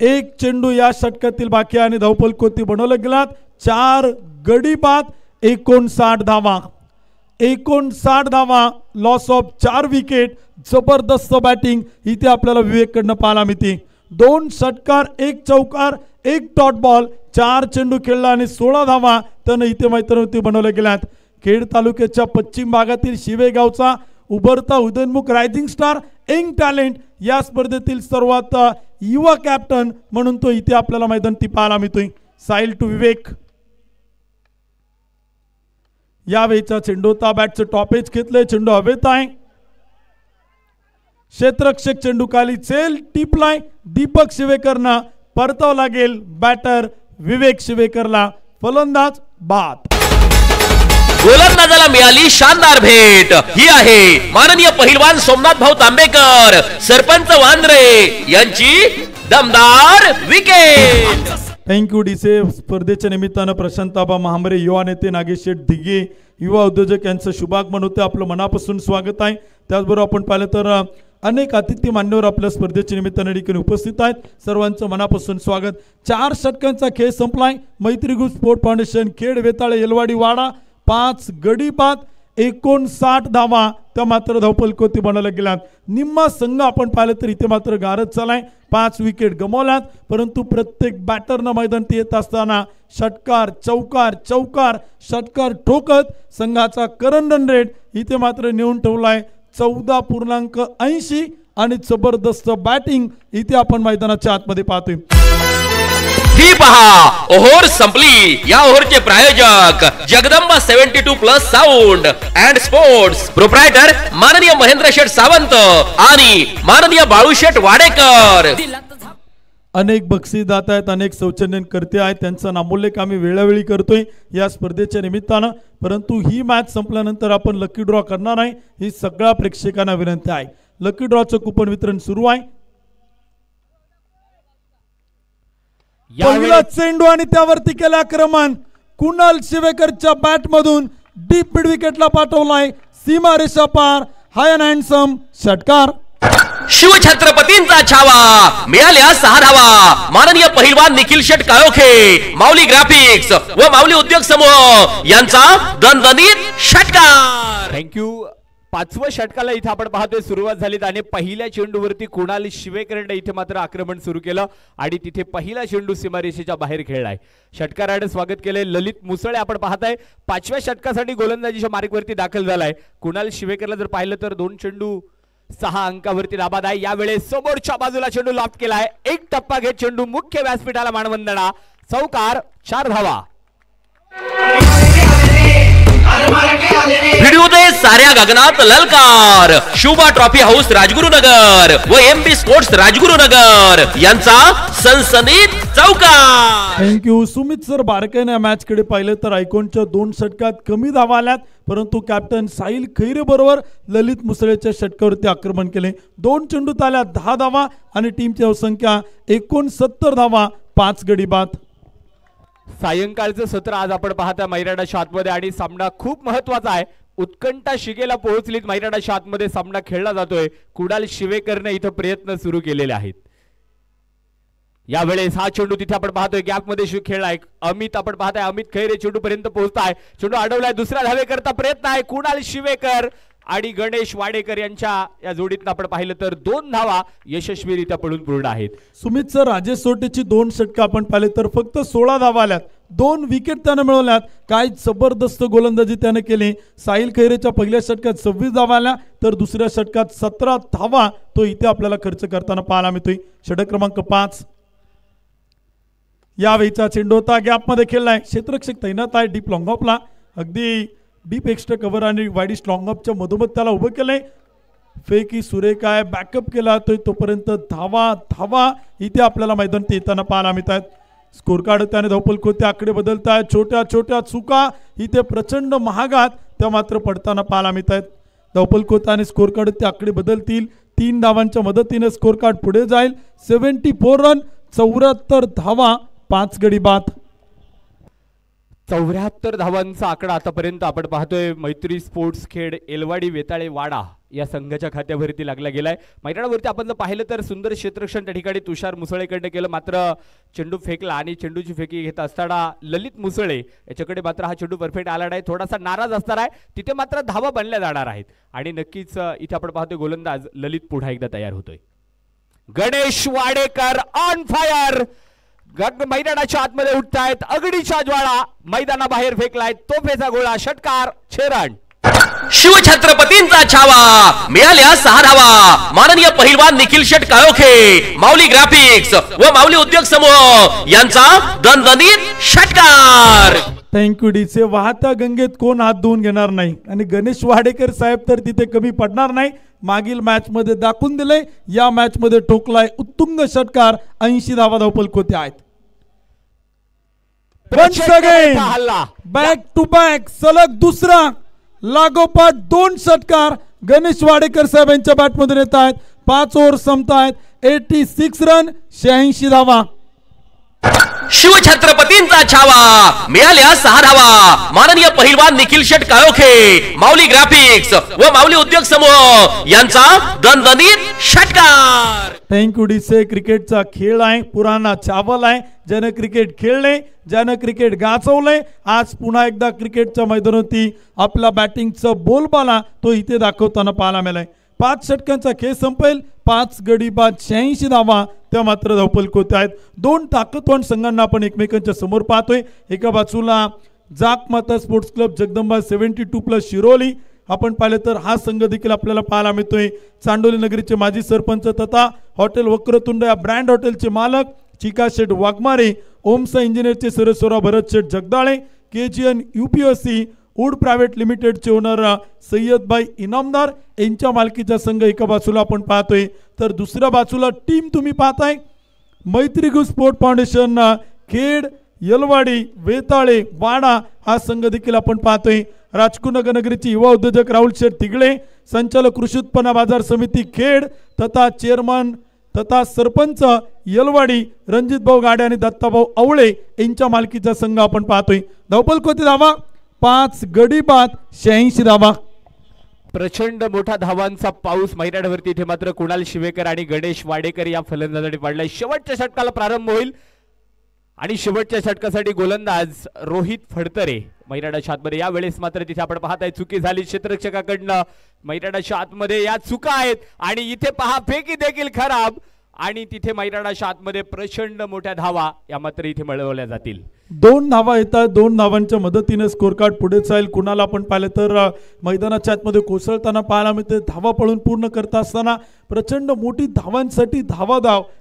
S3: एक चेंडू या षटकातील बाकी आणि धावफलक कोती बनवलं गेलात. 4 गडी बाद, 59 धावा. 59 धावा, लॉस ऑफ 4 विकेट. जबरदस्त बॅटिंग इथे आपल्याला विवेक कडनं पाहायला मिळते. 2 षटकार, 1 चौकार, 1 डॉट बॉल, 4 चेंडू खेळला आणि 16 धावा त्यानं इथे मैदानावरती बनवल्या गेल्यात. खेड तालुक्याच्या पश्चिम भागातील शिवेगावचा उभरता उदयनमुख रायझिंग स्टार यंग टॅलेंट या स्पर्धेतील सर्वात युवा कॅप्टन म्हणून तो इथे आपल्याला मैदानात पाहायला मिळतोय. साहिल टू विवेक. यावेळीचा चेंडू होता, बॅटचं टॉपेज घेतलंय, चेंडू हवेत आहे. क्षेत्ररक्षक चेंडू खाली चेल टिपलाय. दीपक शिवेकरना परताव लागेल. बॅटर विवेक शिवेकरला, फलंदाज बाद.
S4: गोलंदाजाला मिळाली शानदार भेट. ही आहे माननीय पहिलवान सोमनाथ भाऊ तांबेकर, सरपंच वांद्रे यांची दमदार विकेट.
S3: थँक्यू डीसे. स्पर्धेच्या निमित्तानं प्रशांताबा महामरे, युवा नेते नागेश शेठ दिघे, युवा उद्योजक यांचं शुभागमन होते. आपलं मनापासून स्वागत आहे. त्याचबरोबर आपण पाहिलं तर अनेक अतिथी मान्यवर आपल्या स्पर्धेच्या निमित्ताने ठिकाणी उपस्थित आहेत. सर्वांचं मनापासून स्वागत. 4 षटकांचा खेळ संपलाय. मैत्री ग्रुप स्पोर्ट फाउंडेशन खेड वेताळे येलवाडी वाडा 5 गडी बाद, 59 धावा त्या मात्र धावपल कोती बनायला गेल्यात. निम्मा संघ आपण पाहिलं तर इथे मात्र गारद चालाय. 5 विकेट गमावल्यात, परंतु प्रत्येक बॅटरनं मैदानात येत असताना षटकार चौकार चौकार षटकार ठोकत संघाचा करंट रन रेट इथे मात्र नेऊन ठेवलाय 14.80 आणि जबरदस्त बॅटिंग इथे आपण मैदानाच्या आतमध्ये पाहतोय.
S4: ही पहा ओव्हर संपली. या ओव्हरचे प्रायोजक Jagdamba 72+ sound and sports, proprietor माननीय महेंद्र शेठ सावंत आणि माननीय बाळूशेठ वाडेकर.
S3: अनेक बक्षीसदाता आहेत, अनेक सौजन्य करते आहेत, त्यांचं नामोल्लेख आम्ही वेळोवेळी करतोय या स्पर्धेच्या निमित्तानं. परंतु ही मॅच संपल्यानंतर आपण लकी ड्रॉ करणार आहे, ही सगळ्या प्रेक्षकांना विनंती आहे. लकी ड्रॉचं कुपन वितरण सुरू आहे. पहिला चेंडू आणि त्यावरती केला आक्रमण. कुणाल शिवेकरच्या बॅट मधून डीप मिड विकेटला पाठवलाय. सीमा रेषा पार. हाय अँड हँडसम षटकार.
S4: शिवछत्रपतींचा छावा, मिळाल्या 6 धावा. माननीय पहिलवान निखिल शेट काळोखे, माऊली ग्राफिक्स व माऊली उद्योग समूह यांचा दणदणीत षटकार.
S5: थँक्यू. 5व्या षटकाला इथे आपण पाहतोय सुरुवात झाली आणि पहिल्या चेंडूवरती कुणाल शिवेकरने इथे मात्र आक्रमण सुरू केलं आणि तिथे पहिला चेंडू सीमारेषेच्या बाहेर खेळलाय. षटकाराने स्वागत केले ललित मुसळे. आपण पाहताय 5व्या षटकासाठी गोलंदाजीच्या मार्गवरती दाखल झालाय. कुणाल शिवेकरला जर पाहिलं तर 2 चेंडू 6 अंकावरती नाबाद आहे. यावेळेस समोरच्या बाजूला चेंडू लॉफ्ट केलाय. एक टप्पा घेत चेंडू मुख्य व्यासपीठाला मानवंदना. चौकार. 4 धावा.
S4: व्हिडिओ दे साऱ्या गगनात ललकार. शुभा ट्रॉफी हाऊस राजगुरुनगर व MB स्पोर्ट्स राजगुरुनगर यांचा सनसनीत चौकार.
S3: थँक्यू. सुमित सर बारकाईने या मॅच कडे पाहिलं तर आयकॉनच्या 2 षटकात कमी धावा आल्यात, परंतु कॅप्टन साहिल खैरे बरोबर ललित मुसळेच्या षटकावरती आक्रमण केले. 2 चेंडूत आल्या 10 धावा आणि टीमची संख्या 69 धावा. 5 गडी बाद.
S5: सायंकाळचं सत्र आज आपण पाहता मैदानाच्या आतमध्ये आणि सामना खूप महत्वाचा आहे. उत्कंठा शिगेला पोहोचलीत. मैदानाच्या आतमध्ये सामना खेळला जातोय. कुणाल शिवेकरने इथं प्रयत्न सुरू केलेले आहेत. यावेळेस हा चेंडू तिथे आपण पाहतोय गॅप मध्ये खेळलाय. अमित आपण पाहताय अमित खैरे चेंडू पर्यंत पोहोचताय. चेंडू अडवलाय. दुसऱ्या धावेकरता प्रयत्न आहे. कुणाल शिवेकर आणि गणेश वाडेकर यांच्या या जोडीतनं आपण पाहिलं तर 2 धावा यशस्वीरित्या पडून पूर्ण आहेत.
S3: सुमित सर राजेश सोटेची 2 षटकं आपण पाहिले तर फक्त 16 धावा आल्यात. 2 विकेट त्यानं मिळवल्यात. काय जबरदस्त गोलंदाजी त्याने केली. साहिल खैरेच्या पहिल्या षटकात 26 धावा आल्या तर दुसऱ्या षटकात 17 धावा तो इथे आपल्याला खर्च करताना पाहायला मिळतोय. षटक क्रमांक 5. यावेळीचा चेंडू होता गॅपमध्ये खेळलाय. क्षेत्ररक्षक तैनात आहे डीप लॉंग ऑफला. अगदी डीप एक्स्ट्रा कव्हर आणि वाईडिश लॉंग ऑफच्या मधोमध त्याला उभं केलंय. फेकी सुरेख आहे. बॅकअप केला तोपर्यंत धावा धावा इथे आपल्याला मैदानात येताना पाहायला मिळतात. स्कोर कार्ड त्याने धावपल कोते आकडे बदलत आहेत. छोट्या छोट्या चुका इथे प्रचंड महागात त्या मात्र पडताना पाहायला मिळतात. धावपल कोता आणि स्कोर कार्ड ते आकडे बदलतील. 3 धावांच्या मदतीने स्कोर कार्ड पुढे जाईल. 74 रन 74 धावा. 5 गडी बाद.
S5: 74 धावांचा आकडा आतापर्यंत आपण पाहतोय मैत्री स्पोर्ट्स खेड एलवाडी वेताळे वाडा या संघाच्या खात्यावरती लागला गेलाय. मैदानावरती आपण जर पाहिलं तर सुंदर क्षेत्ररक्षण त्या ठिकाणी तुषार मुसळेकडे केलं, मात्र चेंडू फेकला आणि चेंडूची फेकी घेत असताना ललित मुसळे याच्याकडे मात्र हा चेंडू परफेक्ट आला नाही. थोडासा नाराज असणार आहे. तिथे मात्र धावा बनल्या जाणार आहेत आणि नक्कीच इथे आपण पाहतोय गोलंदाज ललित पुन्हा एकदा तयार होतोय. Ganesh Wadekar on fire. मैदानाच्या आतमध्ये उठतायत. अगडीच्या ज्वाळा. मैदानाबाहेर फेकलाय तोफेचा गोळा. षटकार. 6 रन.
S4: शिवछत्रपतींचा छावा, मिळाल्या 6 धावा. माननीय पहिलवान निखिल शेट काळोखे, माऊली ग्राफिक्स व माऊली उद्योग समूह यांचा दणदणीत षटकार.
S3: थँक्यू डीचे. वाहत्या गंगेत कोण हात धुवून घेणार नाही आणि गणेश वाडेकर साहेब तर तिथे कमी पडणार नाही. मागील मॅच मध्ये दाखवून दिले. या मॅच मध्ये ठोकलाय उत्तुंग षटकार. 80 धावा धावपल कोते आहेत. Once again back to back सलग दुसरा लागोपाठ 2 षटकार गणेश वाडेकर साहेब यांच्या बॅट मधून येत आहेत. 5 ओव्हर संपतायत. 86 रन 86 धावा.
S4: शिवछत्रपतींचा छावा, मिळाल्या 6 धावा. माननीय पहिलवान निखिल शेट काळोखे, माऊली ग्राफिक्स व माऊली उद्योग समूह यांचा दणदणीत षटकार.
S3: थँक्यू डीसे. क्रिकेटचा खेळ आहे, पुराणा चावल आहे. ज्यानं क्रिकेट खेळले, ज्यानं क्रिकेट गाजवले, आज पुन्हा एकदा क्रिकेटच्या मैदानावरती आपला बॅटिंगचं बोलबाला तो इथे दाखवताना पाहायला मिळालाय. 5 षटकांचा खेळ संपेल. 5 गडी बाद 86 धावा त्या मात्र धावपल होत आहेत. 2 ताकदवान संघांना आपण एकमेकांच्या समोर पाहतोय. एका बाजूला जाकमाता स्पोर्ट्स क्लब जगदंबा 72+ शिरोली आपण पाहिले तर हा संघ देखील आपल्याला पाहायला मिळतोय. चांडोली नगरीचे माजी सरपंच तथा हॉटेल वक्रतुंड या ब्रँड हॉटेलचे मालक चिका शेठ वाघमारे, ओमसा इंजिनियरचे सरस्वरा Bharat Sheth Jagdale, KGN UPSC wood private लिमिटेडचे ओनर सय्यदभाई इनामदार यांच्या मालकीचा संघ एका बाजूला आपण पाहतोय. तर दुसऱ्या बाजूला टीम तुम्ही पाहताय मैत्री ग्रुप स्पोर्ट फाउंडेशन खेड, यलवाडी, वेताळे, वाडा हा संघ देखील आपण पाहतोय. राजकुनगर नगरीचे युवा उद्योजक राहुल शेठ तिगळे, संचालक कृषी उत्पन्न बाजार समिती खेड तथा चेअरमन तथा सरपंच यलवाडी रणजित भाऊ गाडे आणि दत्ताभाऊ आवळे यांच्या मालकीचा संघ आपण पाहतोय. धावपल कोणती धावा? 5 गडी बाद 86 धावा.
S5: प्रचंड मोठा धावांचा पाऊस मैदानावरती इथे मात्र कुणाल शिवेकर आणि गणेश वाडेकर या फलंदाजांनी पडलाय. शेवटच्या षटकाला प्रारंभ होईल आणि शेवटच्या षटकासाठी गोलंदाज रोहित फडतरे मैदानाच्या आतमध्ये. यावेळेस मात्र तिथे आपण पाहताय चुकी झाली क्षेत्ररक्षकाकडनं मैदानाच्या आतमध्ये. या चुका आहेत आणि इथे पहा फेकी देखील खराब आणि तिथे मैदानाच्या आतमध्ये प्रचंड मोठ्या धावा या मात्र इथे मिळवल्या जातील.
S3: 2 धावा येतात. 2 धावांच्या मदतीने स्कोर कार्ड पुढे जाईल. कुणाला आपण पाहिलं तर मैदानाच्या आतमध्ये कोसळताना पाहायला मिळते. धावा पळून पूर्ण करता असताना प्रचंड मोठी धावांसाठी धाव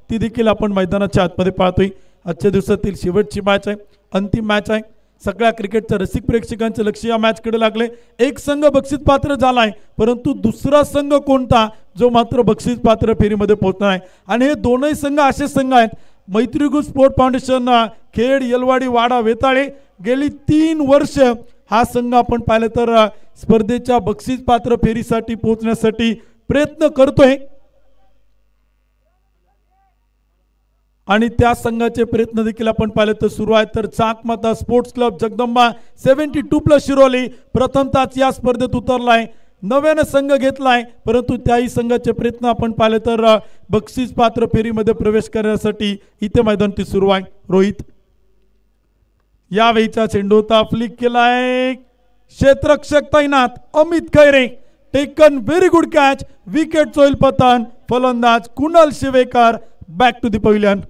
S3: ती देखील आपण मैदानाच्या आतमध्ये पाहतोय. आजच्या दिवसातील शेवटची मॅच आहे, अंतिम मॅच आहे. सगळ्या क्रिकेटच्या रसिक प्रेक्षकांचे लक्ष या मॅचकडे लागले. एक संघ बक्षीस पात्र झालाय, परंतु दुसरा संघ कोणता जो मात्र बक्षीस पात्र फेरीमध्ये पोहोचणार आहे. आणि हे दोनही संघ असे संघ आहेत मैत्री ग्रुप स्पोर्ट फाउंडेशन खेड, यलवाडी, वाडा, वेताळे गेली 3 वर्ष हा संघ आपण पाहिलं तर स्पर्धेच्या बक्षीस पात्र फेरीसाठी पोहोचण्यासाठी प्रयत्न करतोय आणि त्या संघाचे प्रयत्न देखील आपण पाहिले तर सुरू आहेत. तर चाकमाता स्पोर्ट्स क्लब जगदंबा 72+ शिरोली प्रथमतःच या स्पर्धेत उतरलाय. नव्यानं संघ घेतलाय, परंतु त्याही संघाचे प्रयत्न आपण पाहिले तर बक्षीस पात्र फेरीमध्ये प्रवेश करण्यासाठी इथे मैदानात सुरू आहे. रोहित यावेळीचा चेंडू होता, फ्लिक केलाय, क्षेत्ररक्षक तैनात Amit Khaire, taken very good catch, wicket चोईल पतन, फलंदाज Kunal Shivekar back to the pavilion.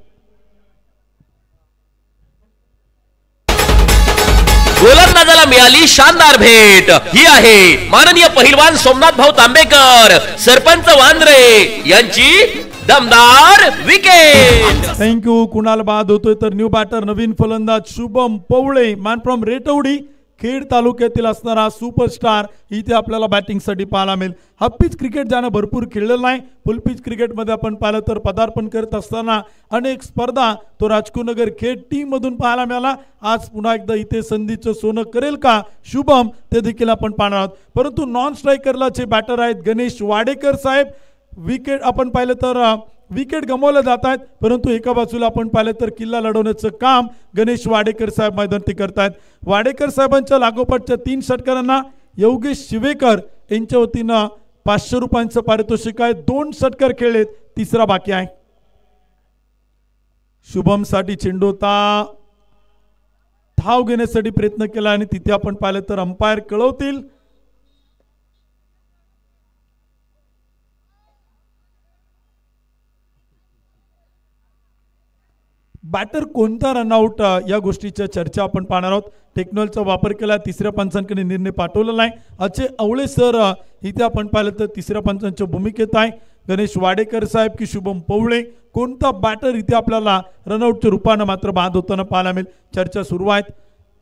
S4: गोलंदाजाला मिळाली शानदार भेट. ही आहे माननीय पहिलवान सोमनाथ भाऊ तांबेकर, सरपंच वांद्रे यांची दमदार विकेट.
S3: थँक्यू. कुणाल बाद होतोय तर न्यू बॅटर नवीन फलंदाज शुभम पवळे मॅन फ्रॉम रेटवडी खेड तालुक्यातील असणारा सुपरस्टार इथे आपल्याला बॅटिंगसाठी पाहायला मिळेल. हा पिच क्रिकेट ज्यानं भरपूर खेळलेलं नाही. फुल पिच क्रिकेटमध्ये आपण पाहिलं तर पदार्पण करत असताना अनेक स्पर्धा तो राजकुनगर खेड टीम मधून पाहायला मिळाला. आज पुन्हा एकदा इथे संधीचं सोनं करेल का शुभम ते देखील आपण पाहणार आहोत. परंतु नॉन स्ट्रायकरला जे बॅटर आहेत गणेश वाडेकर साहेब, विकेट आपण पाहिलं तर विकेट गमावले जात आहेत, परंतु एका बाजूला आपण पाहिलं तर किल्ला लढवण्याचं काम गणेश वाडेकर साहेब मैदानात करतायत. वाडेकर साहेबांच्या लागोपाठच्या 3 षटकारांना योगेश शिवेकर यांच्या वतीनं 500 रुपयांचं पारितोषिक आहे. 2 षटकार खेळलेत, 3रा बाकी आहे. शुभम साठी चेंडू होता, धाव घेण्यासाठी प्रयत्न केला आणि तिथे आपण पाहिलं तर अंपायर कळवतील. बॅटर कोणता रनआउट या गोष्टीच्या चर्चा आपण पाहणार आहोत. टेक्नॉलॉजीचा वापर केला, 3ऱ्या पंचांकडे निर्णय पाठवलेला आहे. अजय आवळे सर इथे आपण पाहिलं तर 3ऱ्या पंचांच्या भूमिकेत आहे. गणेश वाडेकर साहेब की शुभम पवळे, कोणता बॅटर इथे आपल्याला रनआउटच्या रूपानं मात्र बाद होताना पाहायला मिळेल. चर्चा सुरू आहेत.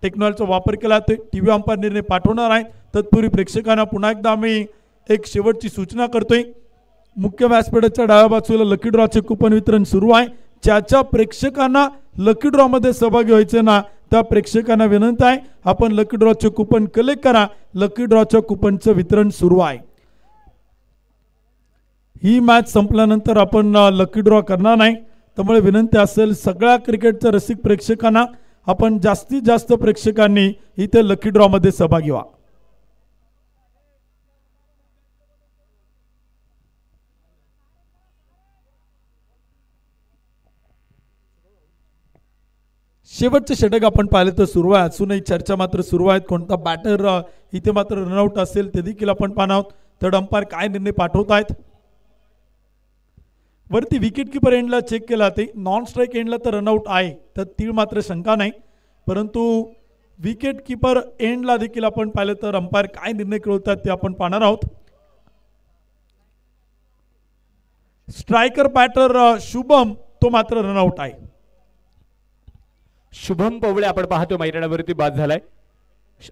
S3: टेक्नॉलॉजीचा वापर केला तर टीव्ही अंपायर निर्णय पाठवणार आहे. तत्पूर्वी प्रेक्षकांना पुन्हा एकदा आम्ही एक शेवटची सूचना करतोय. मुख्य व्यासपीठाच्या डाव्या बाजूला लकी ड्रॉचे कुपन वितरण सुरू आहे. ज्याच्या प्रेक्षकांना लकी ड्रॉ मध्ये सहभागी व्हायचे ना त्या प्रेक्षकांना विनंती आहे आपण लकी ड्रॉचे कुपन कलेक्ट करा. लकी ड्रॉच्या कुपनचं वितरण सुरू आहे. ही मॅच संपल्यानंतर आपण लकी ड्रॉ करणार नाही, त्यामुळे विनंती असेल सगळ्या क्रिकेटच्या रसिक प्रेक्षकांना आपण जास्तीत जास्त प्रेक्षकांनी इथे लकी ड्रॉ मध्ये सहभागी व्हा. शेवटचे षटक आपण पाहिलं तर सुरू आहे. अजूनही चर्चा मात्र सुरू आहेत. कोणता बॅटर इथे मात्र रनआउट असेल ते देखील आपण पाहणार आहोत. तर अंपायर काय निर्णय पाठवत आहेत. वरती विकेट किपर एंडला चेक केला ते नॉन स्ट्राईक एंडला तर रनआउट आहे, तर तीळ मात्र शंका नाही. परंतु विकेट किपर एंडला देखील आपण पाहिलं तर अंपायर काय निर्णय कळवतात ते आपण पाहणार आहोत. स्ट्रायकर बॅटर शुभम तो मात्र रनआउट आहे.
S5: शुभम पवळे आपण पाहतो मैदानावरती बाद झालाय.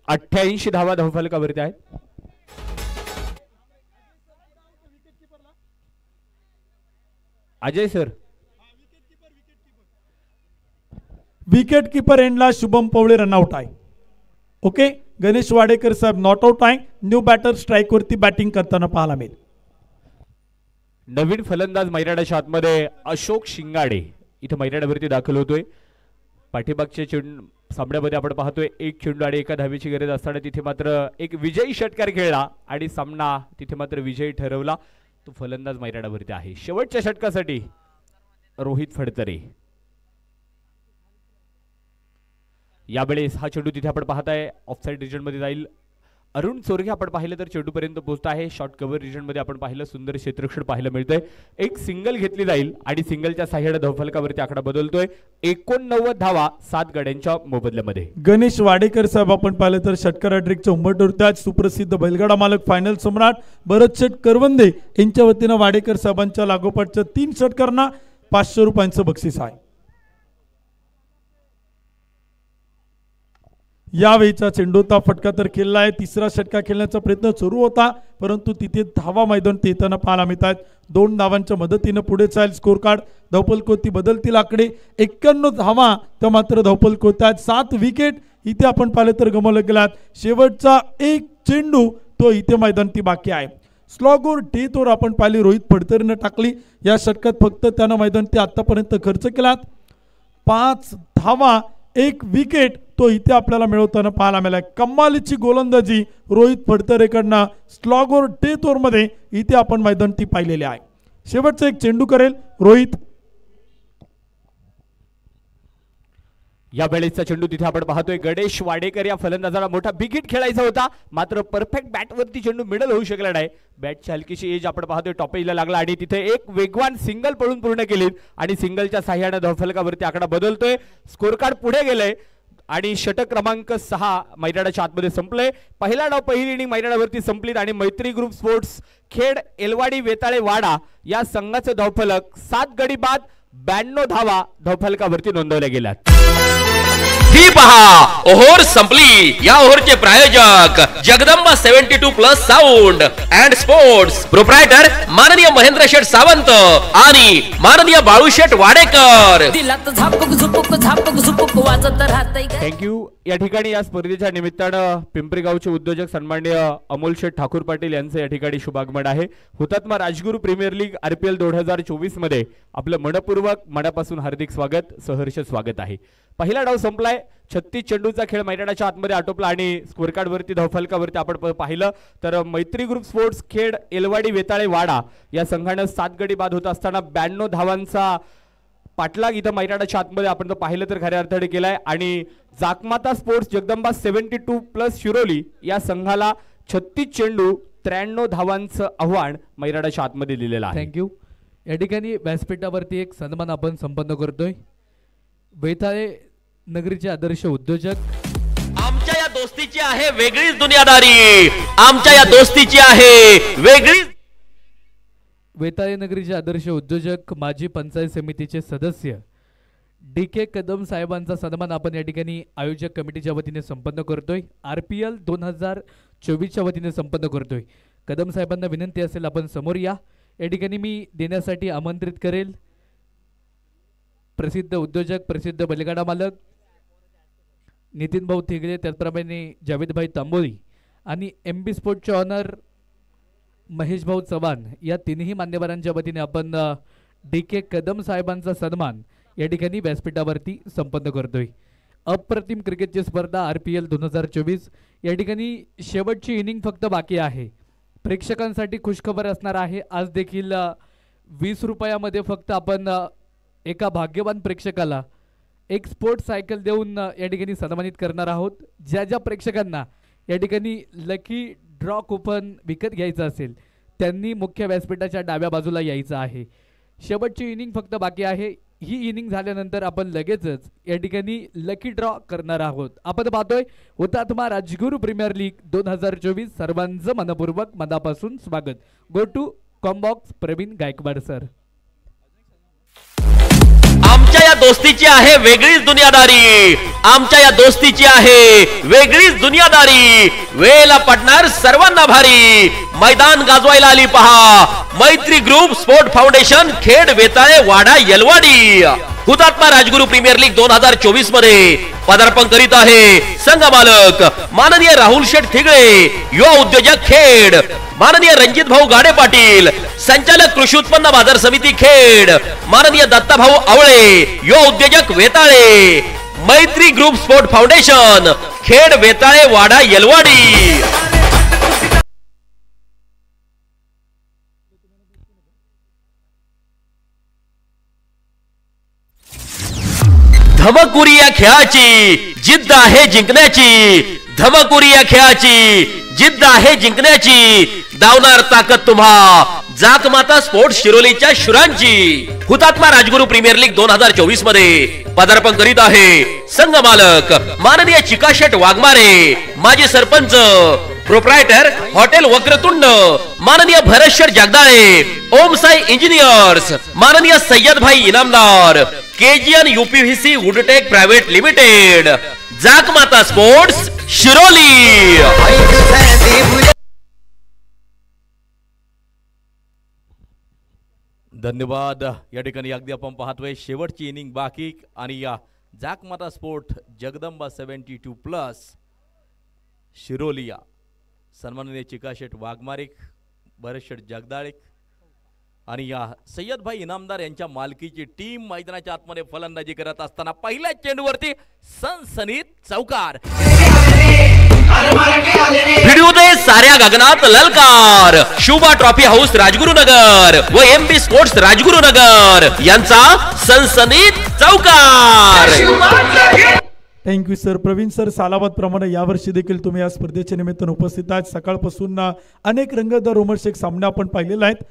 S5: 88 धावा धावफलकावरती आहेत. अजय सर,
S3: विकेट किपर एंडला शुभम पवळे रनआउट आहे. ओके, गणेश वाडेकर साहेब नॉट आउट आहे. न्यू बॅटर स्ट्राईक वरती बॅटिंग करताना पाहायला मिळेल.
S5: नवीन फलंदाज मैदानाच्या आतमध्ये अशोक शिंगाडे इथं मैदानावरती दाखल होतोय. पाठीमागच्या सामन्यामध्ये आपण पाहतोय एक चेंडू आणि एका धावेची गरज असताना तिथे मात्र एक विजयी षटकार खेळला आणि सामना तिथे मात्र विजयी ठरवला. तो फलंदाज मैदानावरती आहे. शेवटच्या षटकासाठी रोहित फडतरे. यावेळेस हा चेंडू तिथे आपण पाहताय ऑफसाइड रिजन मध्ये जाईल. अरुण चोरगे आपण पाहिलं तर चेंडू पर्यंत पोहोचत आहे. शॉर्ट कव्हर रिजन मध्ये आपण पाहिलं सुंदर क्षेत्ररक्षण पाहायला मिळतंय. एक सिंगल घेतली जाईल आणि सिंगलच्या साह्याने धावफलकावरती आकडा बदलतोय. 89 धावा 7 गड्यांच्या मोबदल्यामध्ये.
S3: गणेश वाडेकर साहेब आपण पाहिलं तर षटकार हॅट्रिकच्या उंबरठ्यावरती आज सुप्रसिद्ध बैलगाडा मालक फायनल सम्राट भरत शेठ करवंदे यांच्या वतीनं वाडेकर साहेबांच्या लागोपाठच्या 3 षटकारांना 500 रुपयांचं बक्षीस आहे. यावेळीचा चेंडूचा फटका तर खेळला आहे. तिसरा षटका खेळण्याचा प्रयत्न सुरू होता, परंतु तिथे धावा मैदान येताना पाहायला मिळतात. 2 धावांच्या मदतीनं पुढे चाल स्कोर कार्ड. धावफलकोती बदलतील आकडे 91 धावा त्या मात्र धावफलकोत्यात 7 विकेट इथे आपण पाहिलं तर गमावले गेलात. शेवटचा एक चेंडू तो इथे मैदान ती बाकी आहे. स्लॉगोर डेथवर आपण पाहिली रोहित फडतरेनं टाकली. या षटकात फक्त त्यानं मैदान ते आतापर्यंत खर्च केलात. 5 धावा 1 विकेट तो इथे आपल्याला मिळवताना पाहायला मिळाला. कमालीची गोलंदाजी रोहित फडतरेकडनं स्लॉगोर डेथ ओव्हरमध्ये इथे आपण मैदान ती पाहिलेली आहे. शेवटचा एक चेंडू करेल रोहित.
S5: या वेळेचा चेंडू तिथे आपण पाहतोय गणेश वाडेकर या फलंदाजाला मोठा बिग हिट खेळायचा होता, मात्र परफेक्ट बॅटवरती चेंडू मिडल होऊ शकला नाही. बॅटची हलकीशी एज आपण पाहतोय टॉप एजला लागला आणि तिथे एक वेगवान सिंगल पळून पूर्ण केली आणि सिंगलच्या साह्याने धावफलकावरती आकडा बदलतोय. स्कोर कार्ड पुढे गेलंय आणि षटक क्रमांक 6 मैदानाच्या आतमध्ये संपले. पहिला डाव पहिली इनिंग मैदानावरती संपलीत आणि मैत्री ग्रुप स्पोर्ट्स खेड एलवाडी वेताळे वाडा या संघाचं धावफलक 7 गडी बाद 92 धावा धावफलकावरती नोंदवल्या गेल्यात.
S4: ही पहा ओव्हर संपली. या ओव्हरचे प्रायोजक Jagdamba 72+ sound and sports, proprietor माननीय महेंद्र शेठ सावंत आणि माननीय बाळू शेठ वाडेकर.
S5: थँक्यू. या ठिकाणी या स्पर्धेच्या निमित्तानं पिंपरी गावचे उद्योजक सन्माननीय अमोल शेठ ठाकूर पाटील यांचं या ठिकाणी शुभागमन आहे. हुतात्मा राजगुरू प्रीमियर लीग RPL 2024 मध्ये आपलं मनपूर्वक मनापासून हार्दिक स्वागत, सहर्ष स्वागत आहे. पहिला डाव संपलाय. 36 चेंडूचा खेळ मैदानाच्या आतमध्ये आटोपला आणि स्कोर कार्ड वरती धावफलकावरती आपण पाहिलं तर मैत्री ग्रुप स्पोर्ट्स खेड एलवाडी वेताळे वाडा या संघानं 7 गडी बाद होत असताना 92 धावांचा पाठलाग इथं मैदानाच्या आतमध्ये आपण तो पाहिलं तर खऱ्या अर्थाने केलाय आणि जाकमाता स्पोर्ट्स जगदंबा 72+ शिरोली या संघाला 36 चेंडू 93 धावांचं आव्हान मैदानाच्या आतमध्ये दिलेलं आहे.
S1: थँक्यू. या ठिकाणी व्यासपीठावरती एक सन्मान आपण संपन्न करतोय. वेताळे नगरीचे आदर्श उद्योजक.
S4: आमच्या या दोस्तीची आहे वेगळीच दुनियादारी. आमच्या या दोस्तीची आहे वेगळीच.
S1: वेताळे नगरीचे आदर्श उद्योजक माजी पंचायत समितीचे सदस्य DK कदम साहेबांचा सन्मान आपण या ठिकाणी आयोजक कमिटीच्या वतीने संपन्न करतोय. RPL 2024च्या वतीने संपन्न करतोय. कदम साहेबांना विनंती असेल आपण समोर या. या ठिकाणी मी देण्यासाठी आमंत्रित करेल प्रसिद्ध उद्योजक, प्रसिद्ध बैलगाडा मालक नितीन भाऊ थिगळे, त्याचप्रमाणे जावेदभाई तांबोळी आणि MB स्पोर्टचे ऑनर महेश भाऊ चव्हाण या तिन्ही मान्यवरांच्या वतीने आपण DK कदम साहेबांचा सन्मान या ठिकाणी व्यासपीठावरती संपन्न करतोय. अप्रतिम क्रिकेटची स्पर्धा RPL 2024 या ठिकाणी शेवटची इनिंग फक्त बाकी आहे. प्रेक्षकांसाठी खुशखबर असणार आहे. आज देखील 20 रुपयामध्ये फक्त आपण एका भाग्यवान प्रेक्षकाला एक स्पोर्ट्स सायकल देऊन या ठिकाणी सन्मानित करणार आहोत. ज्या ज्या प्रेक्षकांना या ठिकाणी लकी ड्रॉ कुपन विकत घ्यायचं असेल त्यांनी मुख्य व्यासपीठाच्या डाव्या बाजूला यायचं आहे. शेवटची इनिंग फक्त बाकी आहे. ही इनिंग झाल्यानंतर आपण लगेचच या ठिकाणी लकी ड्रॉ करणार आहोत. आपण पाहतोय हुतात्मा राजगुरू प्रीमियर लीग 2024. सर्वांचं मनपूर्वक मनापासून स्वागत. Go to combox Praveen Gaikwad sir.
S4: आमच्या या दोस्तीची आहे वेगळीच दुनियादारी, आमच्या या दोस्तीची आहे वेगळीच दुनियादारी. वेळेला पडणार सर्वांना भारी, मैदान गाजवायला आली पहा मैत्री ग्रुप स्पोर्ट फाउंडेशन, खेड, वेताळे, वाडा, येलवाडी. हुतात्मा राजगुरू प्रीमियर लीग 2024 मध्ये पदार्पण करीत आहे संघ मालक माननीय राहुल शेठ थिगळे, युवा उद्योजक खेड माननीय रणजित भाऊ गाडे पाटील, संचालक कृषी उत्पन्न बाजार समिती खेड माननीय दत्ताभाऊ आवळे, युवा उद्योजक वेताळे. मैत्री ग्रुप स्पोर्ट फाउंडेशन, खेड, वेताळे, वाडा, येलवाडी. धमकुरी या खेळाची जिद्द आहे जिंकण्याची, धमकुरी या खेळाची जिद्द आहे जिंकण्याची. दावणार ताकद तुम्हा जाकमाता स्पोर्ट्स शिरोलीच्या शुरांची. हुतात्मा राजगुरू प्रीमियर लीग 2024 मध्ये पदार्पण करीत आहे संघ मालक माननीय चिकाशेठ वाघमारे, माजी सरपंच प्रोप्रायटर हॉटेल वक्रतुंड माननीय भरतशेठ जगदाळे, ओम साई इंजिनियर्स माननीय Sayyad Bhai Inamdar, KGN UPVC Woodtech private limited, Jakmata sports Shiroli.
S2: धन्यवाद. या ठिकाणी अगदी आपण पाहतोय शेवटची इनिंग बाकी आणि या जाकमाता स्पोर्ट जगदंबा 72+ शिरोलिया सन्माननीय चिकाशेठ वाघमारिक, भरतशेठ जगदाळिक आणि या सय्यद भाई इनामदार यांच्या मालकीची टीम मैदानाच्या आतमध्ये फलंदाजी करत असताना पहिल्या चेंडूवरती सनसनीत चौकार.
S4: भिडूदे साऱ्या गगनात ललकार. शुभा ट्रॉफी हाऊस राजगुरुनगर व एमबी स्पोर्ट्स राजगुरुनगर यांचा सनसनीत चौकार.
S3: Thank you sir. प्रवीण सर, सालाबाद प्रमाणे यावर्षी देखील तुम्ही या स्पर्धेच्या निमित्तानं उपस्थित आहात. सकाळपासून अनेक रंगतदार रोमहर्षक सामने आपण पाहिलेले आहेत.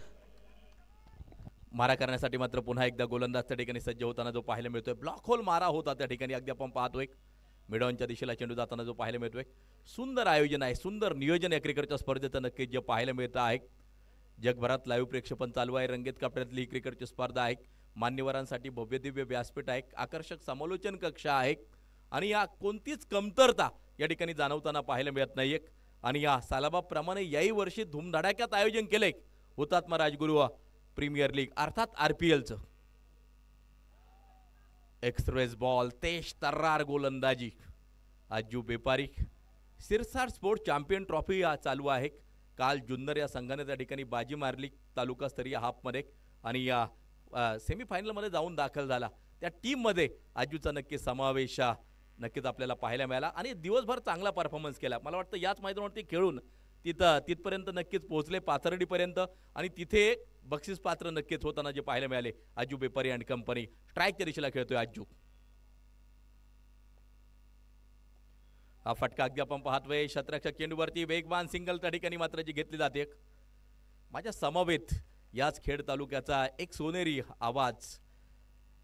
S2: मारा करण्यासाठी मात्र पुन्हा एकदा गोलंदाज त्या ठिकाणी सज्ज होताना जो पाहायला मिळतोय. ब्लॉक होल मारा होता त्या ठिकाणी अगदी आपण पाहतोय. मिडॉनच्या दिशेला चेंडू जाताना जो पाहायला मिळतोय. सुंदर आयोजन आहे, सुंदर नियोजन या क्रिकेटच्या स्पर्धेचं नक्कीच जे पाहायला मिळतं आहे. जगभरात लाईव्ह प्रेक्षेपण चालू आहे. रंगीत कपड्यातली ही क्रिकेटची स्पर्धा आहे. मान्यवरांसाठी भव्य दिव्य व्यासपीठ आहे, आकर्षक समालोचन कक्ष आहे आणि या कोणतीच कमतरता या ठिकाणी जाणवताना पाहायला मिळत नाहीये. आणि या सालाबाप्रमाणे याही वर्षी धूमधडाक्यात आयोजन केलंय हुतात्मा राजगुरू प्रीमियर लीग अर्थात आरपीएलचं. एक्सप्रेस बॉल, तेज तर्रार गोलंदाजी. आजू बेपारी. सिरसाट स्पोर्ट चॅम्पियन ट्रॉफी चालू आहे. काल जुन्नर या संघाने त्या ठिकाणी बाजी मारली तालुकास्तरीय हाफमध्ये आणि या सेमीफायनलमध्ये जाऊन दाखल झाला. त्या टीममध्ये आजूचा नक्की समावेश नक्कीच आपल्याला पाहायला मिळाला आणि दिवसभर चांगला परफॉर्मन्स केला. मला वाटतं याच मैदानावरती खेळून तिथपर्यंत नक्कीच पोहोचले, पाथर्डीपर्यंत, आणि तिथे बक्षीस पात्र नक्कीच होताना जे पाहायला मिळाले. आजू बेपारी अँड कंपनी स्ट्राईकच्या दिशेला खेळतोय आजू. हा फटका अगदी आपण पाहतोय शतरक्षक चेंडूवरती वेगवान सिंगल त्या ठिकाणी मात्र जी घेतली जाते. माझ्या समवेत याच खेड तालुक्याचा एक सोनेरी आवाज.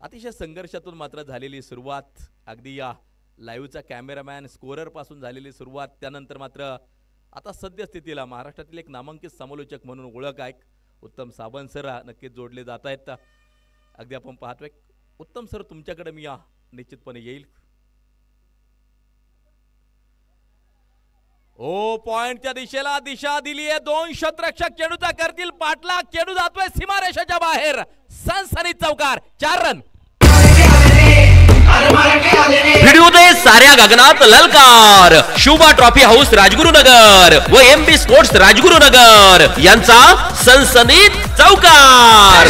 S2: अतिशय संघर्षातून मात्र झालेली सुरुवात, अगदी या लाईव्हचा कॅमेरामॅन स्कोरर पासून झालेली सुरुवात, त्यानंतर मात्र आता सद्यस्थितीला महाराष्ट्रातील एक नामांकित समालोचक म्हणून ओळख आहे उत्तम सावंत सर नक्कीच जोडले जात आहेत. अगदी आपण पाहतोय. उत्तम सर, तुमच्याकडे मी निश्चितपणे येईल. ओ पॉइंटच्या दिशेला दिशा दिली आहे. दोन शतरक्षक चेंडूचा करतील पाठलाग. चेंडू जातोय सीमारेषेच्या बाहेर. सनसनीत चौकार. 4 रन.
S4: भिडूदे साऱ्या गगनात ललकार. शुभा ट्रॉफी हाऊस राजगुरुनगर व एमबी स्पोर्ट्स राजगुरुनगर यांचा सनसनीत चौकार.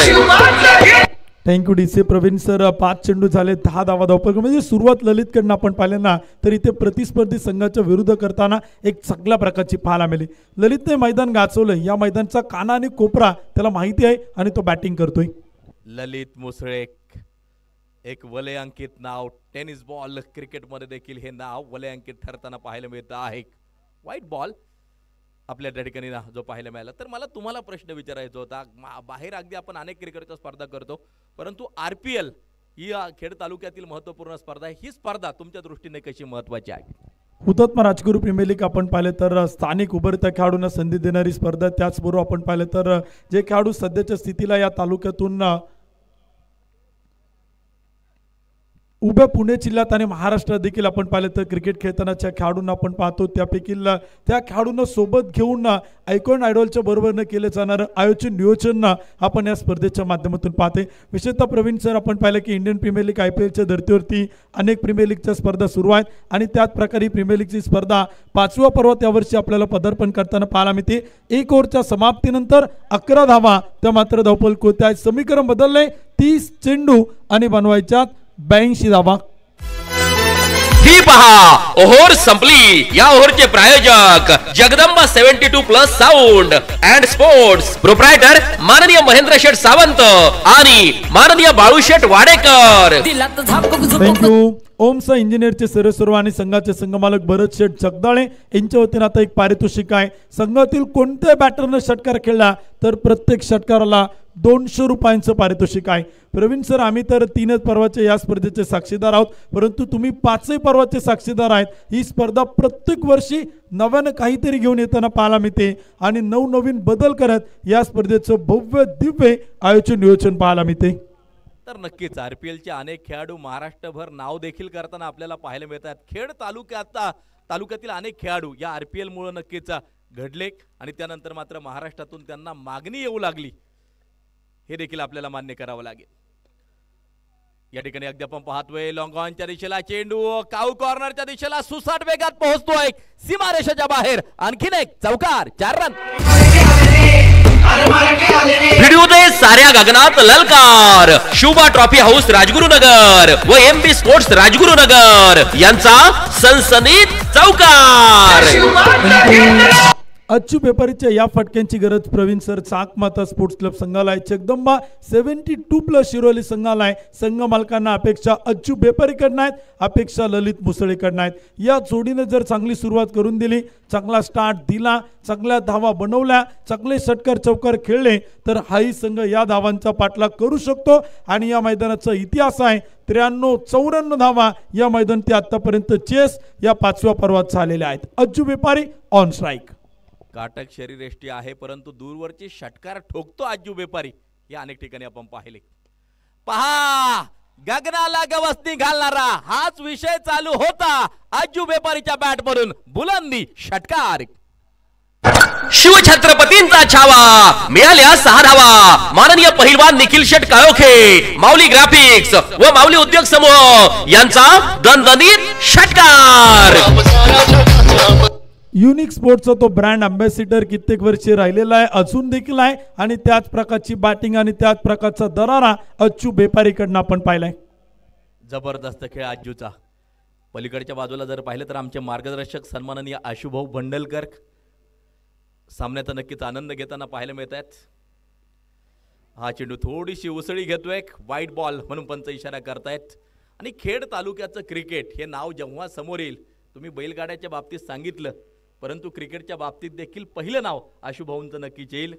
S3: Thank you DC Pravin sir. 5 चेंडू झाले, 10 धावा धावपल. म्हणजे सुरुवात ललितकडनं आपण पाहिले ना तर इथे प्रतिस्पर्धी संघाच्या विरुद्ध करताना एक चांगल्या प्रकारची पाहायला मिळाली. ललितने मैदान गाजवलं. या मैदानचा काना आणि कोपरा त्याला माहिती आहे आणि तो बॅटिंग करतोय.
S2: ललित मुसळे एक वलयांकित नाव, टेनिस बॉल क्रिकेटमध्ये देखील हे नाव वलयांकित ठरताना पाहायला मिळतं आहे. व्हाईट बॉल आपल्या त्या ठिकाणी ना जो पाहायला मिळाला. तर मला तुम्हाला प्रश्न विचारायचा होता, बाहेर अगदी आपण अनेक क्रिकेटच्या स्पर्धा करतो, परंतु RPL ही खेड तालुक्यातील महत्त्वपूर्ण स्पर्धा आहे. ही स्पर्धा तुमच्या दृष्टीने कशी महत्त्वाची आहे?
S3: हुतात्मा राजगुरू प्रीमियर लीग आपण पाहिले तर स्थानिक उभरत्या खेळाडूंना संधी देणारी स्पर्धा. त्याचबरोबर आपण पाहिले तर जे खेळाडू सध्याच्या स्थितीला या तालुक्यातून उभ्या पुणे जिल्ह्यात आणि महाराष्ट्रात देखील आपण पाहिलं तर क्रिकेट खेळतानाच्या खेळाडूंना आपण पाहतो, त्यापैकी त्या खेळाडूंना सोबत घेऊन आयकॉन आयडॉलच्या बरोबरनं केलं जाणारं आयोजन नियोजन आपण या स्पर्धेच्या माध्यमातून पाहते. विशेषतः प्रवीण सर आपण पाहिलं की इंडियन प्रीमियर लीग IPLच्या धर्तीवरती अनेक प्रीमियर लीगच्या स्पर्धा सुरू आहेत आणि त्याच प्रकारे प्रीमियर लीगची स्पर्धा 5व्या पर्वात यावर्षी आपल्याला पदार्पण करताना पाहायला मिळते. 1 ओव्हरच्या समाप्तीनंतर 11 धावा त्या मात्र धावपल कोणत्या समीकरण बदलले, 30 चेंडू आणि बनवायच्यात 82 धावा.
S4: ही पहा ओव्हर संपली. या ओव्हरचे प्रायोजक Jagdamba 72+ sound and sports, proprietor माननीय महेंद्र शेठ सावंत आणि माननीय बाळूशेठ वाडेकर.
S3: थँक्यू. ओमचा इंजिनियरचे सर्व आणि संघाचे संघमालक भरत शेठ जगदाळे यांच्या वतीने आता एक पारितोषिक आहे. संघातील कोणत्या बॅटरनं षटकार खेळला तर प्रत्येक षटकाराला 200 रुपयांचं पारितोषिक आहे. प्रवीण सर आम्ही तर 3च पर्वाचे या स्पर्धेचे साक्षीदार आहोत, परंतु तुम्ही 5ही पर्वाचे साक्षीदार आहेत. ही स्पर्धा प्रत्येक वर्षी नव्यानं काहीतरी घेऊन येताना पाहायला मिळते आणि नवनवीन बदल करत या स्पर्धेचं भव्य दिव्य आयोजन नियोजन पाहायला मिळते.
S2: तर नक्कीच RPLचे अनेक खेळाडू महाराष्ट्रभर नाव देखील करताना आपल्याला पाहायला मिळतात. खेड तालुक्यातील अनेक खेळाडू या RPL मुळे नक्कीच घडले आणि त्यानंतर मात्र महाराष्ट्रातून त्यांना मागणी येऊ लागली, हे देखील आपल्याला मान्य करावं लागेल. या ठिकाणी अगदी आपण पाहतोय लॉंग ऑनच्या दिशेला चेंडू काऊ कॉर्नरच्या दिशेला सुसाट वेगात पोहोचतोय सीमारेषेच्या बाहेर. आणखीन एक चौकार, 4 रन.
S4: भिडू दे साऱ्या गगनात ललकार. शुभा ट्रॉफी हाऊस राजगुरुनगर व MB स्पोर्ट्स राजगुरुनगर यांचा सनसनीत चौकार.
S3: अच्चू व्यापारीच्या या फटक्यांची गरज प्रवीण सर चाक माता स्पोर्ट्स क्लब संघाला आहे. जगदंबा 72+ शिरोली संघाला आहे. संघ मालकांना अपेक्षा अच्चू व्यापारीकडनं आहेत, अपेक्षा ललित मुसळेकडनं आहेत. या जोडीने जर चांगली सुरुवात करून दिली, चांगला स्टार्ट दिला, चांगल्या धावा बनवल्या, चांगले षटकार चौकार खेळले तर हाही संघ या धावांचा पाठलाग करू शकतो. आणि या मैदानाचा इतिहास आहे 93-54 धावा या मैदानात आतापर्यंत चेस या 5व्या पर्वात झालेल्या आहेत. अच्चू व्यापारी ऑन स्ट्राईक.
S2: काटक शरीरयष्टी आहे, परंतु दूरवरची षटकार ठोकतो अज्जू व्यापारी. या अनेक ठिकाणी आपण पाहिले. पहा गगनाला गवसणी घालणारा हाच विषय चालू होता. अज्जू व्यापारीच्या बॅट मधून बुलंदी षटकार.
S4: शिवछत्रपतींचा छावा मिळाल्या 6 धावा. माननीय पहिलवान निखिल शेट काळोखे, माऊली ग्राफिक्स व माऊली उद्योग समूह यांचा दणदणीत षटकार.
S3: युनिक स्पोर्ट्सचा तो ब्रँड अँबॅसिडर कित्येक वर्षे राहिलेला आहे, अजून देखील आहे आणि त्याच प्रकारची बॅटिंग आणि त्याच प्रकारचा दरारा अच्चू व्यापारीकडनं आपण पाहिलाय.
S2: जबरदस्त खेळ अज्जूचा. पलीकडच्या बाजूला जर पाहिलं तर आमचे मार्गदर्शक सन्माननीय आशुभाऊ बंडलकर सामन्याचा नक्कीच आनंद घेताना पाहायला मिळत आहेत. हा चेंडू थोडीशी उसळी घेतोय, व्हाईट बॉल म्हणून पंच इशारा करतायत. आणि खेड तालुक्याचं क्रिकेट हे नाव जेव्हा समोर येईल, तुम्ही बैलगाड्याच्या बाबतीत सांगितलं, परंतु क्रिकेटच्या बाबतीत देखील पहिलं नाव आशुभाऊंचं नक्कीच येईल.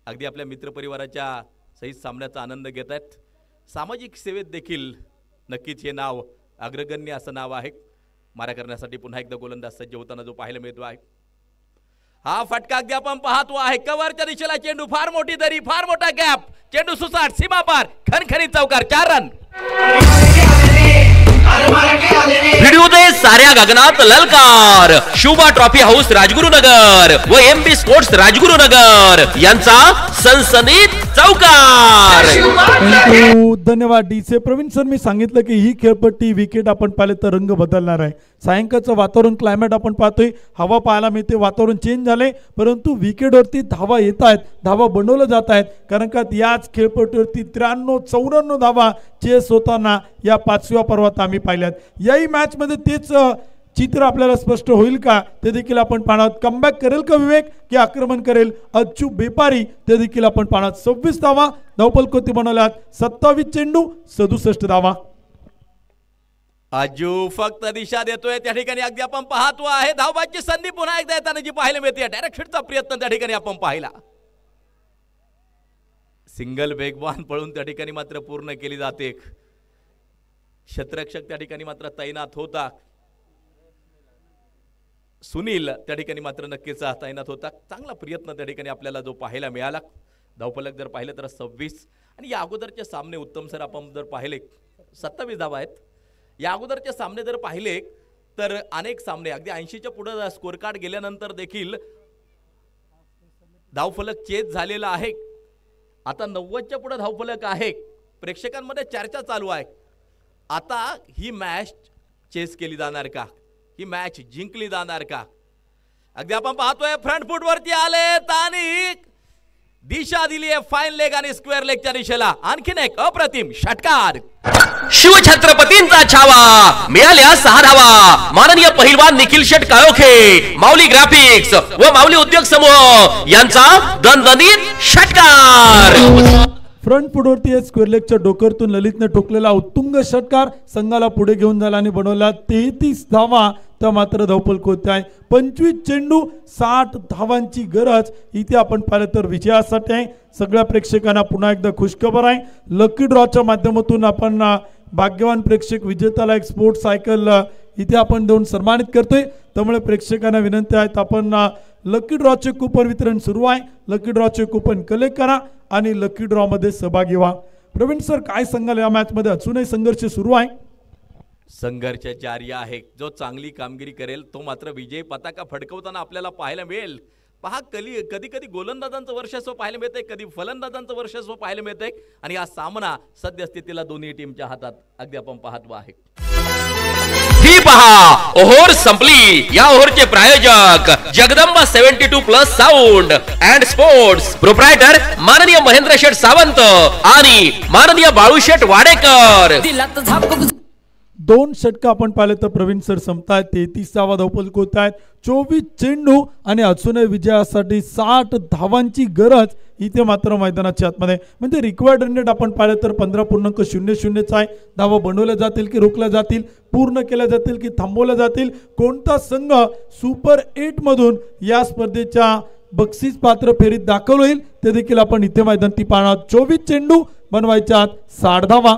S2: अगदी आपल्या मित्रपरिवाराच्या सहित सामन्याचा आनंद घेत आहेत. सामाजिक सेवेत देखील नक्कीच हे नाव अग्रगण्य असं नाव आहे. मारा करण्यासाठी पुन्हा एकदा गोलंदाज सज्ज होताना जो पाहायला मिळतो आहे. हा फटका अगदी आपण पाहतो आहे. कव्हरच्या दिशेला चेंडू, फार मोठी दरी, फार मोठा गॅप, चेंडू सुसाट सीमापार, खणखणीत चौकार, 4 रन.
S4: भिडू दे साऱ्या गगनात ललकार. शुभा ट्रॉफी हाऊस राजगुरुनगर व MB स्पोर्ट्स राजगुरुनगर यांचा सनसनीत चौकार.
S3: धन्यवाद डीसे. प्रवीण सर मी सांगितलं की ही खेळपट्टी विकेट आपण पाहिले तर रंग बदलणार आहे. सायंकाळचं वातावरण क्लायमेट आपण पाहतोय, हवा पाहायला मिळते, वातावरण चेंज झाले, परंतु विकेटवरती धावा येत आहेत, धावा बनवल्या जात आहेत. कारण का याच खेळपट्टीवरती 93-54 धावा चेस होताना या 5व्या पर्वात आम्ही पाहिल्यात. याही मॅच मध्ये तेच चित्र आपल्याला स्पष्ट होईल का ते देखील आपण पाहणार. कमबॅक करेल का विवेक की आक्रमण करेल अच्चू व्यापारी ते देखील आपण पाहणार. 26 धावा धावपल कोती बनवल्यात, 27 चेंडू 67 धावा.
S2: आजू फक्त दिशा देतोय त्या ठिकाणी अगदी आपण पाहतो आहे धावबाची संधी पुन्हा एकदा येताना जी पाहायला मिळते डायरेक्ट हिटचा प्रयत्न त्या ठिकाणी आपण पाहिला सिंगल वेगवान पळून त्या ठिकाणी मात्र पूर्ण केली जाते क्षेत्ररक्षक त्या ठिकाणी मात्र तैनात होता सुनील त्या ठिकाणी मात्र नक्कीच तैनात होता चांगला प्रयत्न त्या ठिकाणी आपल्याला जो पाहायला मिळाला धावफलक जर पाहिलं तर 26 आणि या अगोदरचे सामने उत्तम सर आपण जर पाहिले 27 धावा आहेत या अगोदरचे सामने जर पाहिले तर अनेक सामने अगदी 80च्या पुढे स्कोर कार्ड गेल्यानंतर देखील धावफलक चेज झालेला आहे आता 90च्या पुढे धावफलक आहे प्रेक्षकांमध्ये चर्चा चालू आहे आता ही मॅच चेस केली जाणार का ही मॅच जिंकली जाणार का अगदी आपण पाहतोय फ्रंट फूट वरती आले आणि दिशा दिली आहे फाईन लेग आणि स्क्वेअर लेगच्या दिशेला आणखीन एक अप्रतिम षटकार
S4: शिवछत्रपतींचा छावा मिळाल्या 6 धावा माननीय पहिलवान निखिल शेट काळोखे माऊली ग्राफिक्स व माऊली उद्योग समूह यांचा दणदणीत षटकार
S3: फ्रंट फुटवरती स्क्वेअर लेगच्या डोकरतून ललितने ठोकलेला उत्तुंग षटकार संघाला पुढे घेऊन झाला आणि बनवला 33 धावा त्या मात्र धावफलक होत आहे 25 चेंडू 60 धावांची गरज इथे आपण पाहिलं तर विजयासाठी आहे सगळ्या प्रेक्षकांना पुन्हा एकदा खुशखबर आहे लकी ड्रॉच्या माध्यमातून आपण भाग्यवान प्रेक्षक विजेत्याला एक स्पोर्ट्स सायकल इथे आपण देऊन सन्मानित करतोय त्यामुळे प्रेक्षकांना विनंती आहे आपण लकी ड्रॉचे कूपन वितरण सुरू आहे लकी ड्रॉचे कूपन कलेक्ट करा आणि लकी ड्रॉ मध्ये सहभागी व्हा प्रवीण सर काय सांगाल या मॅच मध्ये अजूनही संघर्ष सुरू आहे
S2: संघर्ष जारी आहे जो चांगली कामगिरी करेल तो मात्र विजय पताका फडकवताना आपल्याला पाहायला मिळेल पहा कधी कधी गोलंदाजांचं वर्चस्व पाहायला मिळतंय कधी फलंदाजांचं वर्चस्व पाहायला मिळतंय आणि हा सामना सद्यस्थितीला दोन्ही टीमच्या हातात अगदी आपण पाहतो आहे
S4: ही पहा ओव्हर संपली या ओव्हरचे प्रायोजक Jagdamba 72+ sound and sports proprietor माननीय महेंद्र शेठ सावंत आणि माननीय बाळूशेठ वाडेकर
S3: 2 षटक आपण पाहिले तर प्रवीण सर संपतायत 33वा धावफलक होत आहेत 24 चेंडू आणि अजूनही विजयासाठी 60 धावांची गरज इथे मात्र मैदानाच्या आतमध्ये म्हणजे रिक्वायर्ड रन रेट आपण पाहिलं तर 15.00 आहे धावा बनवल्या जातील की रोखल्या जातील पूर्ण केल्या जातील की थांबवल्या जातील कोणता संघ सुपर 8 मधून या स्पर्धेच्या बक्षीस पात्र फेरीत दाखल होईल ते देखील आपण इथे मैदानात पाहणार 24 चेंडू बनवायच्या 60 धावा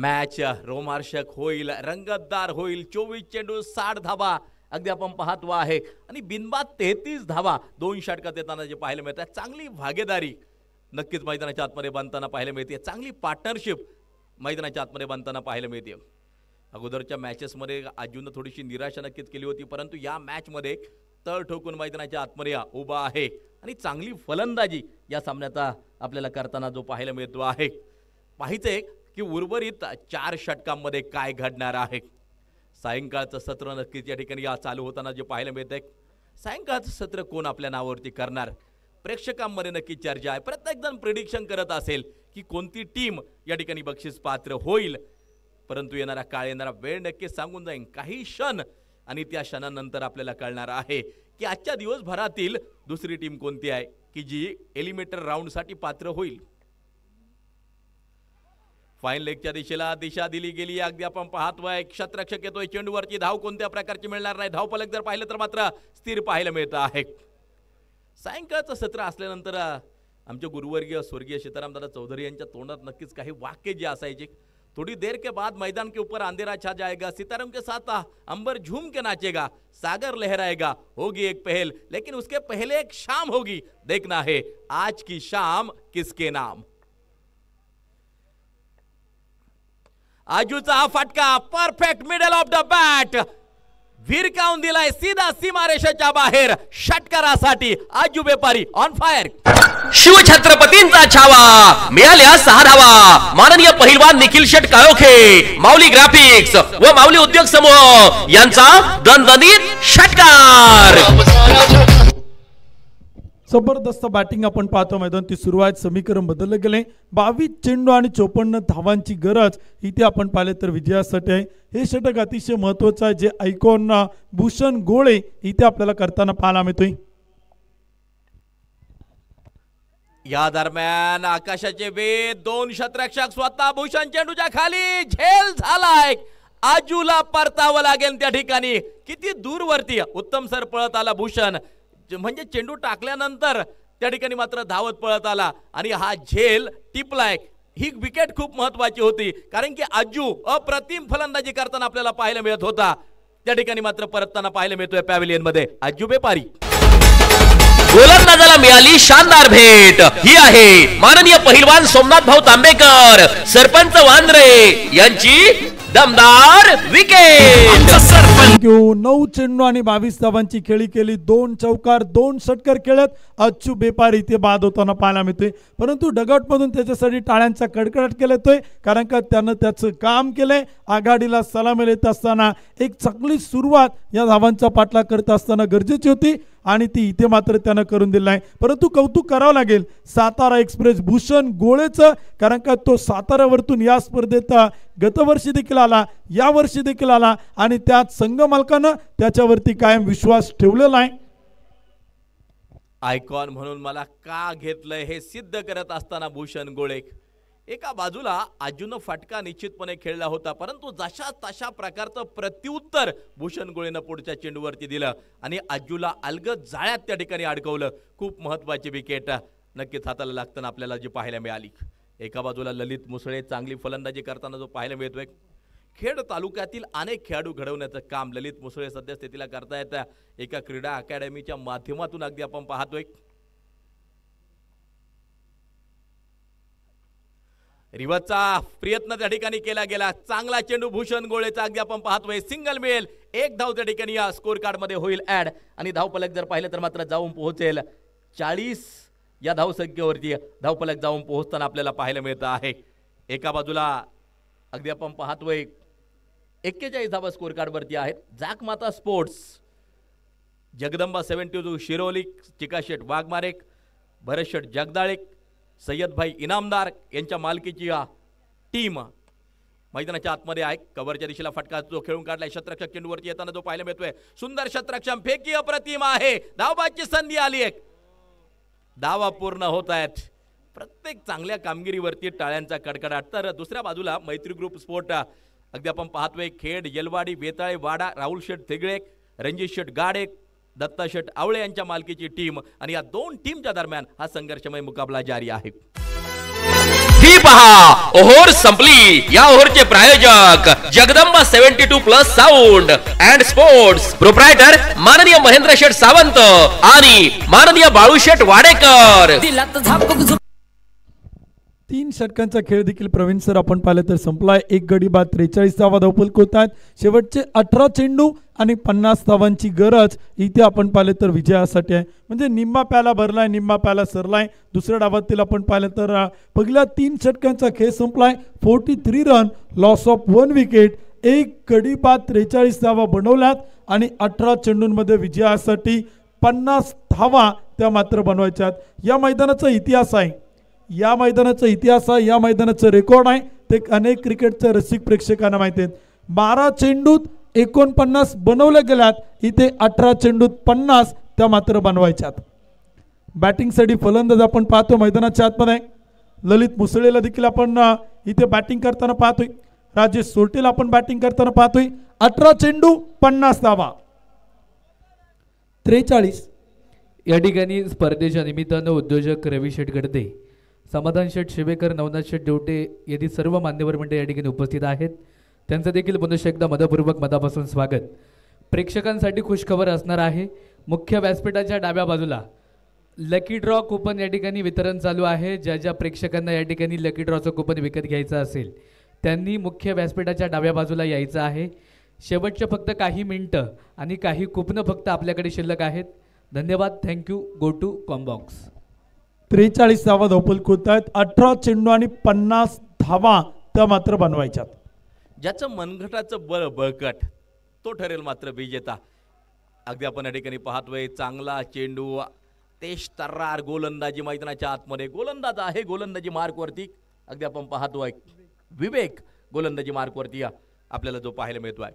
S2: मॅच रोमार्शक होईल रंगतदार होईल 24 चेंडू 60 धावा अगदी आपण पाहतो आहे आणि बिनबाद 33 धावा 2 षटकात येताना जे पाहायला मिळतात चांगली भागीदारी नक्कीच मैदानाच्या आतमध्ये बांधताना पाहायला मिळते चांगली पार्टनरशिप मैदानाच्या आतमध्ये बांधताना पाहायला मिळते अगोदरच्या मॅचेसमध्ये अजून थोडीशी निराशा नक्कीच केली होती परंतु या मॅचमध्ये तळ ठोकून मैदानाच्या आतमध्ये उभा आहे आणि चांगली फलंदाजी या सामन्याचा आपल्याला करताना जो पाहायला मिळतो आहे पाहायचंय की उर्वरित 4 षटकांमध्ये काय घडणार आहे सायंकाळचं सत्र नक्कीच या ठिकाणी चालू होताना जे पाहायला मिळतंय सायंकाळचं सत्र कोण आपल्या नावावरती करणार प्रेक्षकांमध्ये नक्की चर्चा आहे प्रत्येक जण प्रिडिक्शन करत असेल की कोणती टीम या ठिकाणी बक्षीस पात्र होईल परंतु येणारा काळ येणारा वेळ नक्कीच सांगून जाईल काही क्षण आणि त्या क्षणानंतर आपल्याला कळणार आहे की आजच्या दिवसभरातील दुसरी टीम कोणती आहे की जी एलिमिनेटर राऊंडसाठी पात्र होईल फाईन लेगच्या दिशेला दिशा दिली गेली अगदी आपण पाहतोय क्षेत्ररक्षक येतोय चेंडूवरची धाव कोणत्या प्रकारची मिळणार नाही धावफलक जर पाहिलं तर मात्र स्थिर पाहायला मिळतं आहे सायंकाळचं सत्र असल्यानंतर आमचे गुरुवर्गीय स्वर्गीय सीतारामदादा चौधरी यांच्या तोंडात नक्कीच काही वाक्य जे असायचे थोड़ी देर के बाद मैदान के ऊपर अंधेरा छा जाएगा सीताराम के साथ अंबर झूम के नाचेगा सागर लहराएगा होगी एक पहल लेकिन उसके पहले एक शाम होगी देखना है आज की शाम किसके नाम आजूचा हा फटका perfect middle of the bat भिरकावून दिलाय सीधा सीमारेषेच्या बाहेर षटकारासाठी आजू व्यापारी ऑन फायर
S4: शिवछत्रपतींचा छावा मिळाल्या 6 धावा माननीय पहिलवान निखिल शेट काळोखे माऊली ग्राफिक्स व माऊली उद्योग समूह यांचा दणदणीत षटकार
S3: जबरदस्त बॅटिंग आपण पाहतो मैदान ती सुरुवात समीकरण बदलले गेले 22 चेंडू आणि 54 धावांची गरज इथे आपण पाहिले तर विजयासाठी आहे हे षटक अतिशय महत्त्वाचं आहे जे आयकॉन भूषण गोळे इथे आपल्याला करताना पाहायला मिळतोय
S2: या दरम्यान आकाशाचे वेध 2 क्षेत्ररक्षक स्वतः भूषण चेंडूच्या खाली झेल झालाय आजूला परतावं लागेल त्या ठिकाणी. किती दूरवरती उत्तम सर पळत आला भूषण, म्हणजे चेंडू टाकल्यानंतर त्या ठिकाणी मात्र धावत पळत आला आणि हा झेल टिपलाय. ही विकेट खूप महत्वाची होती कारण की आजू अप्रतिम फलंदाजी करताना आपल्याला पाहायला मिळत होता. त्या ठिकाणी मात्र परतताना पाहायला मिळतोय पॅव्हिलियन मध्ये आजू बेपारी.
S4: गोलंदाजाला मिळाली शानदार भेट. ही आहे माननीय पहिलवान सोमनाथ भाऊ तांबेकर, सरपंच वांद्रे यांची दमदार विकेट.
S3: थँक्यू. 9 चेंडू आणि 22 धावांची खेळी केली. 2 चौकार 2 षटकार खेळत अच्चू बेपारी इथे बाद होताना पाहायला मिळतोय. परंतु डगआउट मधून त्याच्यासाठी टाळ्यांचा कडकडाट केला येतोय कारण का त्यानं त्याचं काम केलंय. आघाडीला सलामी येत असताना एक चांगली सुरुवात या धावांचा पाठलाग करत असताना गरजेची होती आणि ती इथे मात्र त्यानं करून दिलं आहे. परंतु कौतुक करावं लागेल सातारा एक्सप्रेस भूषण गोळेचं कारण का तो साताऱ्यावरतून या स्पर्धेत गतवर्षी देखील आला, या वर्षी देखील आला आणि त्यात संघ मालकानं त्याच्यावरती कायम विश्वास ठेवलेला आहे.
S2: आयकॉन म्हणून मला का घेतलंय हे सिद्ध करत असताना भूषण गोळे एका बाजूला आजूनं फटका निश्चितपणे खेळला होता परंतु जशा तशा प्रकारचं प्रत्युत्तर भूषण गोळेनं पुढच्या चेंडूवरती दिलं आणि आजूला अलगद जाळ्यात त्या ठिकाणी अडकवलं. खूप महत्वाची विकेट नक्कीच हाताला लागताना आपल्याला जी पाहायला मिळाली. एका बाजूला ललित मुसळे चांगली फलंदाजी करताना जो पाहायला मिळतोय. खेड तालुक्यातील अनेक खेळाडू घडवण्याचं काम ललित मुसळे सध्या स्थितीला करतायत. एका क्रीडा अकॅडमीच्या माध्यमातून अगदी आपण पाहतोय. रिवर्सचा प्रयत्न त्या ठिकाणी केला गेला. चांगला चेंडू भूषण गोळेचा अगदी आपण पाहतोय. सिंगल मिळेल, एक धाव त्या ठिकाणी या स्कोर कार्ड मध्ये होईल ऍड आणि धावफलक जर पाहिलं तर मात्र जाऊन पोहोचेल 40 या धावसंख्येवरती. धावफलक जाऊन पोहोचताना आपल्याला पाहायला मिळतं आहे. एका बाजूला अगदी आपण पाहतोय 41 धावा स्कोर कार्ड वरती आहेत. जाकमाता स्पोर्ट्स, जगदंबा 72, शिरोली, चिकाशेट वाघमारेक, भरतशेठ जगदाळे, सय्यदभाई इनामदार यांच्या मालकीची टीम मैदानाच्या आतमध्ये आहे. कव्हरच्या दिशेला फटका जो खेळून काढलाय शतरक्षक चेंडूवरती येताना जो पाहायला मिळतोय. सुंदर शतरक्षम फेकी अप्रतिम आहे. धावबाची संधी आली एक. धावा पूर्ण होत आहेत. प्रत्येक चांगल्या कामगिरीवरती टाळ्यांचा कडकडाट. तर दुसऱ्या बाजूला मैत्री ग्रुप स्पोर्ट अगदी आपण पाहतोय. खेड, येलवाडी, बेताळे, वाडा, राहुल शेठ थिगळे, रणजित शेठ गाडे, दत्ता शेठ आवळे यांच्या मालकीची टीम आणि या दोन टीमच्या दरम्यान हा संघर्षमय मुकाबला जारी आहे.
S4: ही पहा ओव्हर संपली. या ओव्हरचे प्रायोजक Jagdamba 72+ sound and sports, proprietor माननीय महेंद्र शेठ सावंत आणि माननीय बाळूशेठ वाडेकर.
S3: 3 षटकांचा खेळ देखील प्रवीण सर आपण पाहिलं तर संपलाय. 1 गडी बाद 43 धावा धावफलक होत आहेत. शेवटचे 18 चेंडू आणि 50 धावांची गरज इथे आपण पाहिलं तर विजयासाठी आहे. म्हणजे निम्मा प्याला भरलाय, निम्मा प्याला सरलाय. दुसऱ्या डावातील आपण पाहिलं तर पहिल्या 3 षटकांचा खेळ संपलाय. 43 रन, लॉस ऑफ 1 विकेट, 1 गडी बाद 43 धावा बनवल्यात आणि 18 चेंडूंमध्ये विजयासाठी 50 धावा त्या मात्र बनवायच्यात. या मैदानाचा इतिहास आहे, या मैदानाचा इतिहास आहे, या मैदानाचं रेकॉर्ड आहे ते अनेक क्रिकेटच्या रसिक प्रेक्षकांना माहिती आहेत. 12 चेंडूत 49 बनवल्या गेल्यात. इथे 18 चेंडूत 50 त्या मात्र बनवायच्यात. बॅटिंगसाठी फलंदाज आपण पाहतो मैदानाच्या आतमध्ये. ललित मुसळेला देखील आपण इथे बॅटिंग करताना पाहतोय. राजेश सोटेला आपण बॅटिंग करताना पाहतोय. 18 चेंडू 50 धावा. 43.
S1: या ठिकाणी स्पर्धेच्या निमित्तानं उद्योजक रवी शेठ गडदे, समाधान शेठ शिवेकर, नवनाथ शेठ देवटे येथील सर्व मान्यवर मंडळी या ठिकाणी उपस्थित आहेत. त्यांचं देखील पुनश्च एकदा मदपूर्वक मनापासून स्वागत. प्रेक्षकांसाठी खुशखबर असणार आहे. मुख्य व्यासपीठाच्या डाव्या बाजूला लकी ड्रॉ कुपन या ठिकाणी वितरण चालू आहे. ज्या ज्या प्रेक्षकांना या ठिकाणी लकी ड्रॉचं कुपन विकत घ्यायचं असेल त्यांनी मुख्य व्यासपीठाच्या डाव्या बाजूला यायचं आहे. शेवटचे फक्त काही मिनिटं आणि काही कुपनं फक्त आपल्याकडे शिल्लक आहेत. धन्यवाद. थँक्यू. Go to combox.
S3: 43 धावा धावफलक होत आहेत. 18 चेंडू आणि 50 धावा त्या मात्र बनवायच्यात.
S2: ज्याचं मनगटाचं बळ बळकट तो ठरेल मात्र विजेता. अगदी आपण या ठिकाणी पाहतोय चांगला चेंडू, तेज तर्रार गोलंदाजी मैदानाच्या आतमध्ये. गोलंदाज आहे गोलंदाजी मार्कवरती. अगदी आपण पाहतोय विवेक गोलंदाजी मार्कवरती आपल्याला जो पाहायला मिळतोय.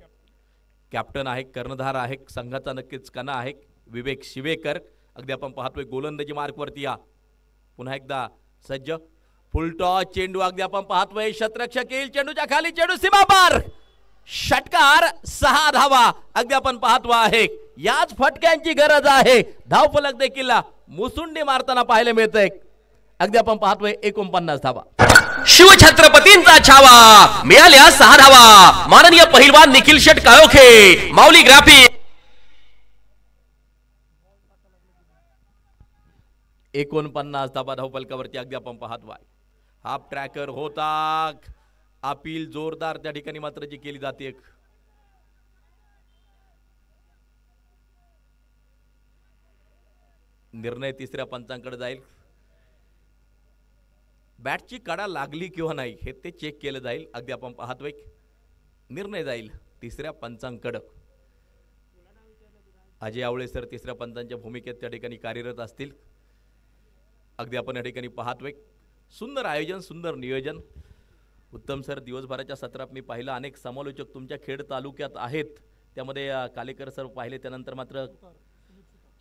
S2: कॅप्टन आहे, कर्णधार आहे, संघाचा नक्कीच कणा आहे विवेक शिवेकर. अगदी आपण पाहतोय गोलंदाजी मार्कवरती पुन्हा एकदा सज्ज. फुलटॉस चेंडू अगदी आपण पाहतोय. शतरक्षक येईल चेंडूच्या खाली, चेंडू सीमा पार. षटकार 6 धावा. अगदी आपण पाहतो आहे याच फटक्यांची गरज आहे. धावफलक देखील मुसुंडी मारताना पाहायला मिळतंय. अगदी आपण पाहतोय 49 धावा.
S4: शिवछत्रपतींचा छावा मिळाल्या 6 धावा. माननीय पहिलवान निखिल शेट काळोखे माऊली ग्राफिक
S2: 49 धावा धावफलकावरती अगदी आपण पाहतोय. हाफ ट्रॅकर होता. अपील जोरदार त्या ठिकाणी मात्र जी केली जाते. निर्णय तिसऱ्या पंचांकडे जाईल. बॅटची कडा लागली किंवा नाही हे ते चेक केलं जाईल. अगदी आपण पाहतोय निर्णय जाईल तिसऱ्या पंचांकडे. अजय आवळे सर तिसऱ्या पंचांच्या भूमिकेत त्या ठिकाणी कार्यरत असतील. अगदी आपण या ठिकाणी पाहतोय सुंदर आयोजन सुंदर नियोजन. उत्तम सर दिवसभराच्या सत्रात मी पाहिलं अनेक समालोचक तुमच्या खेड तालुक्यात आहेत. त्यामध्ये कालेकर सर पाहिले, त्यानंतर मात्र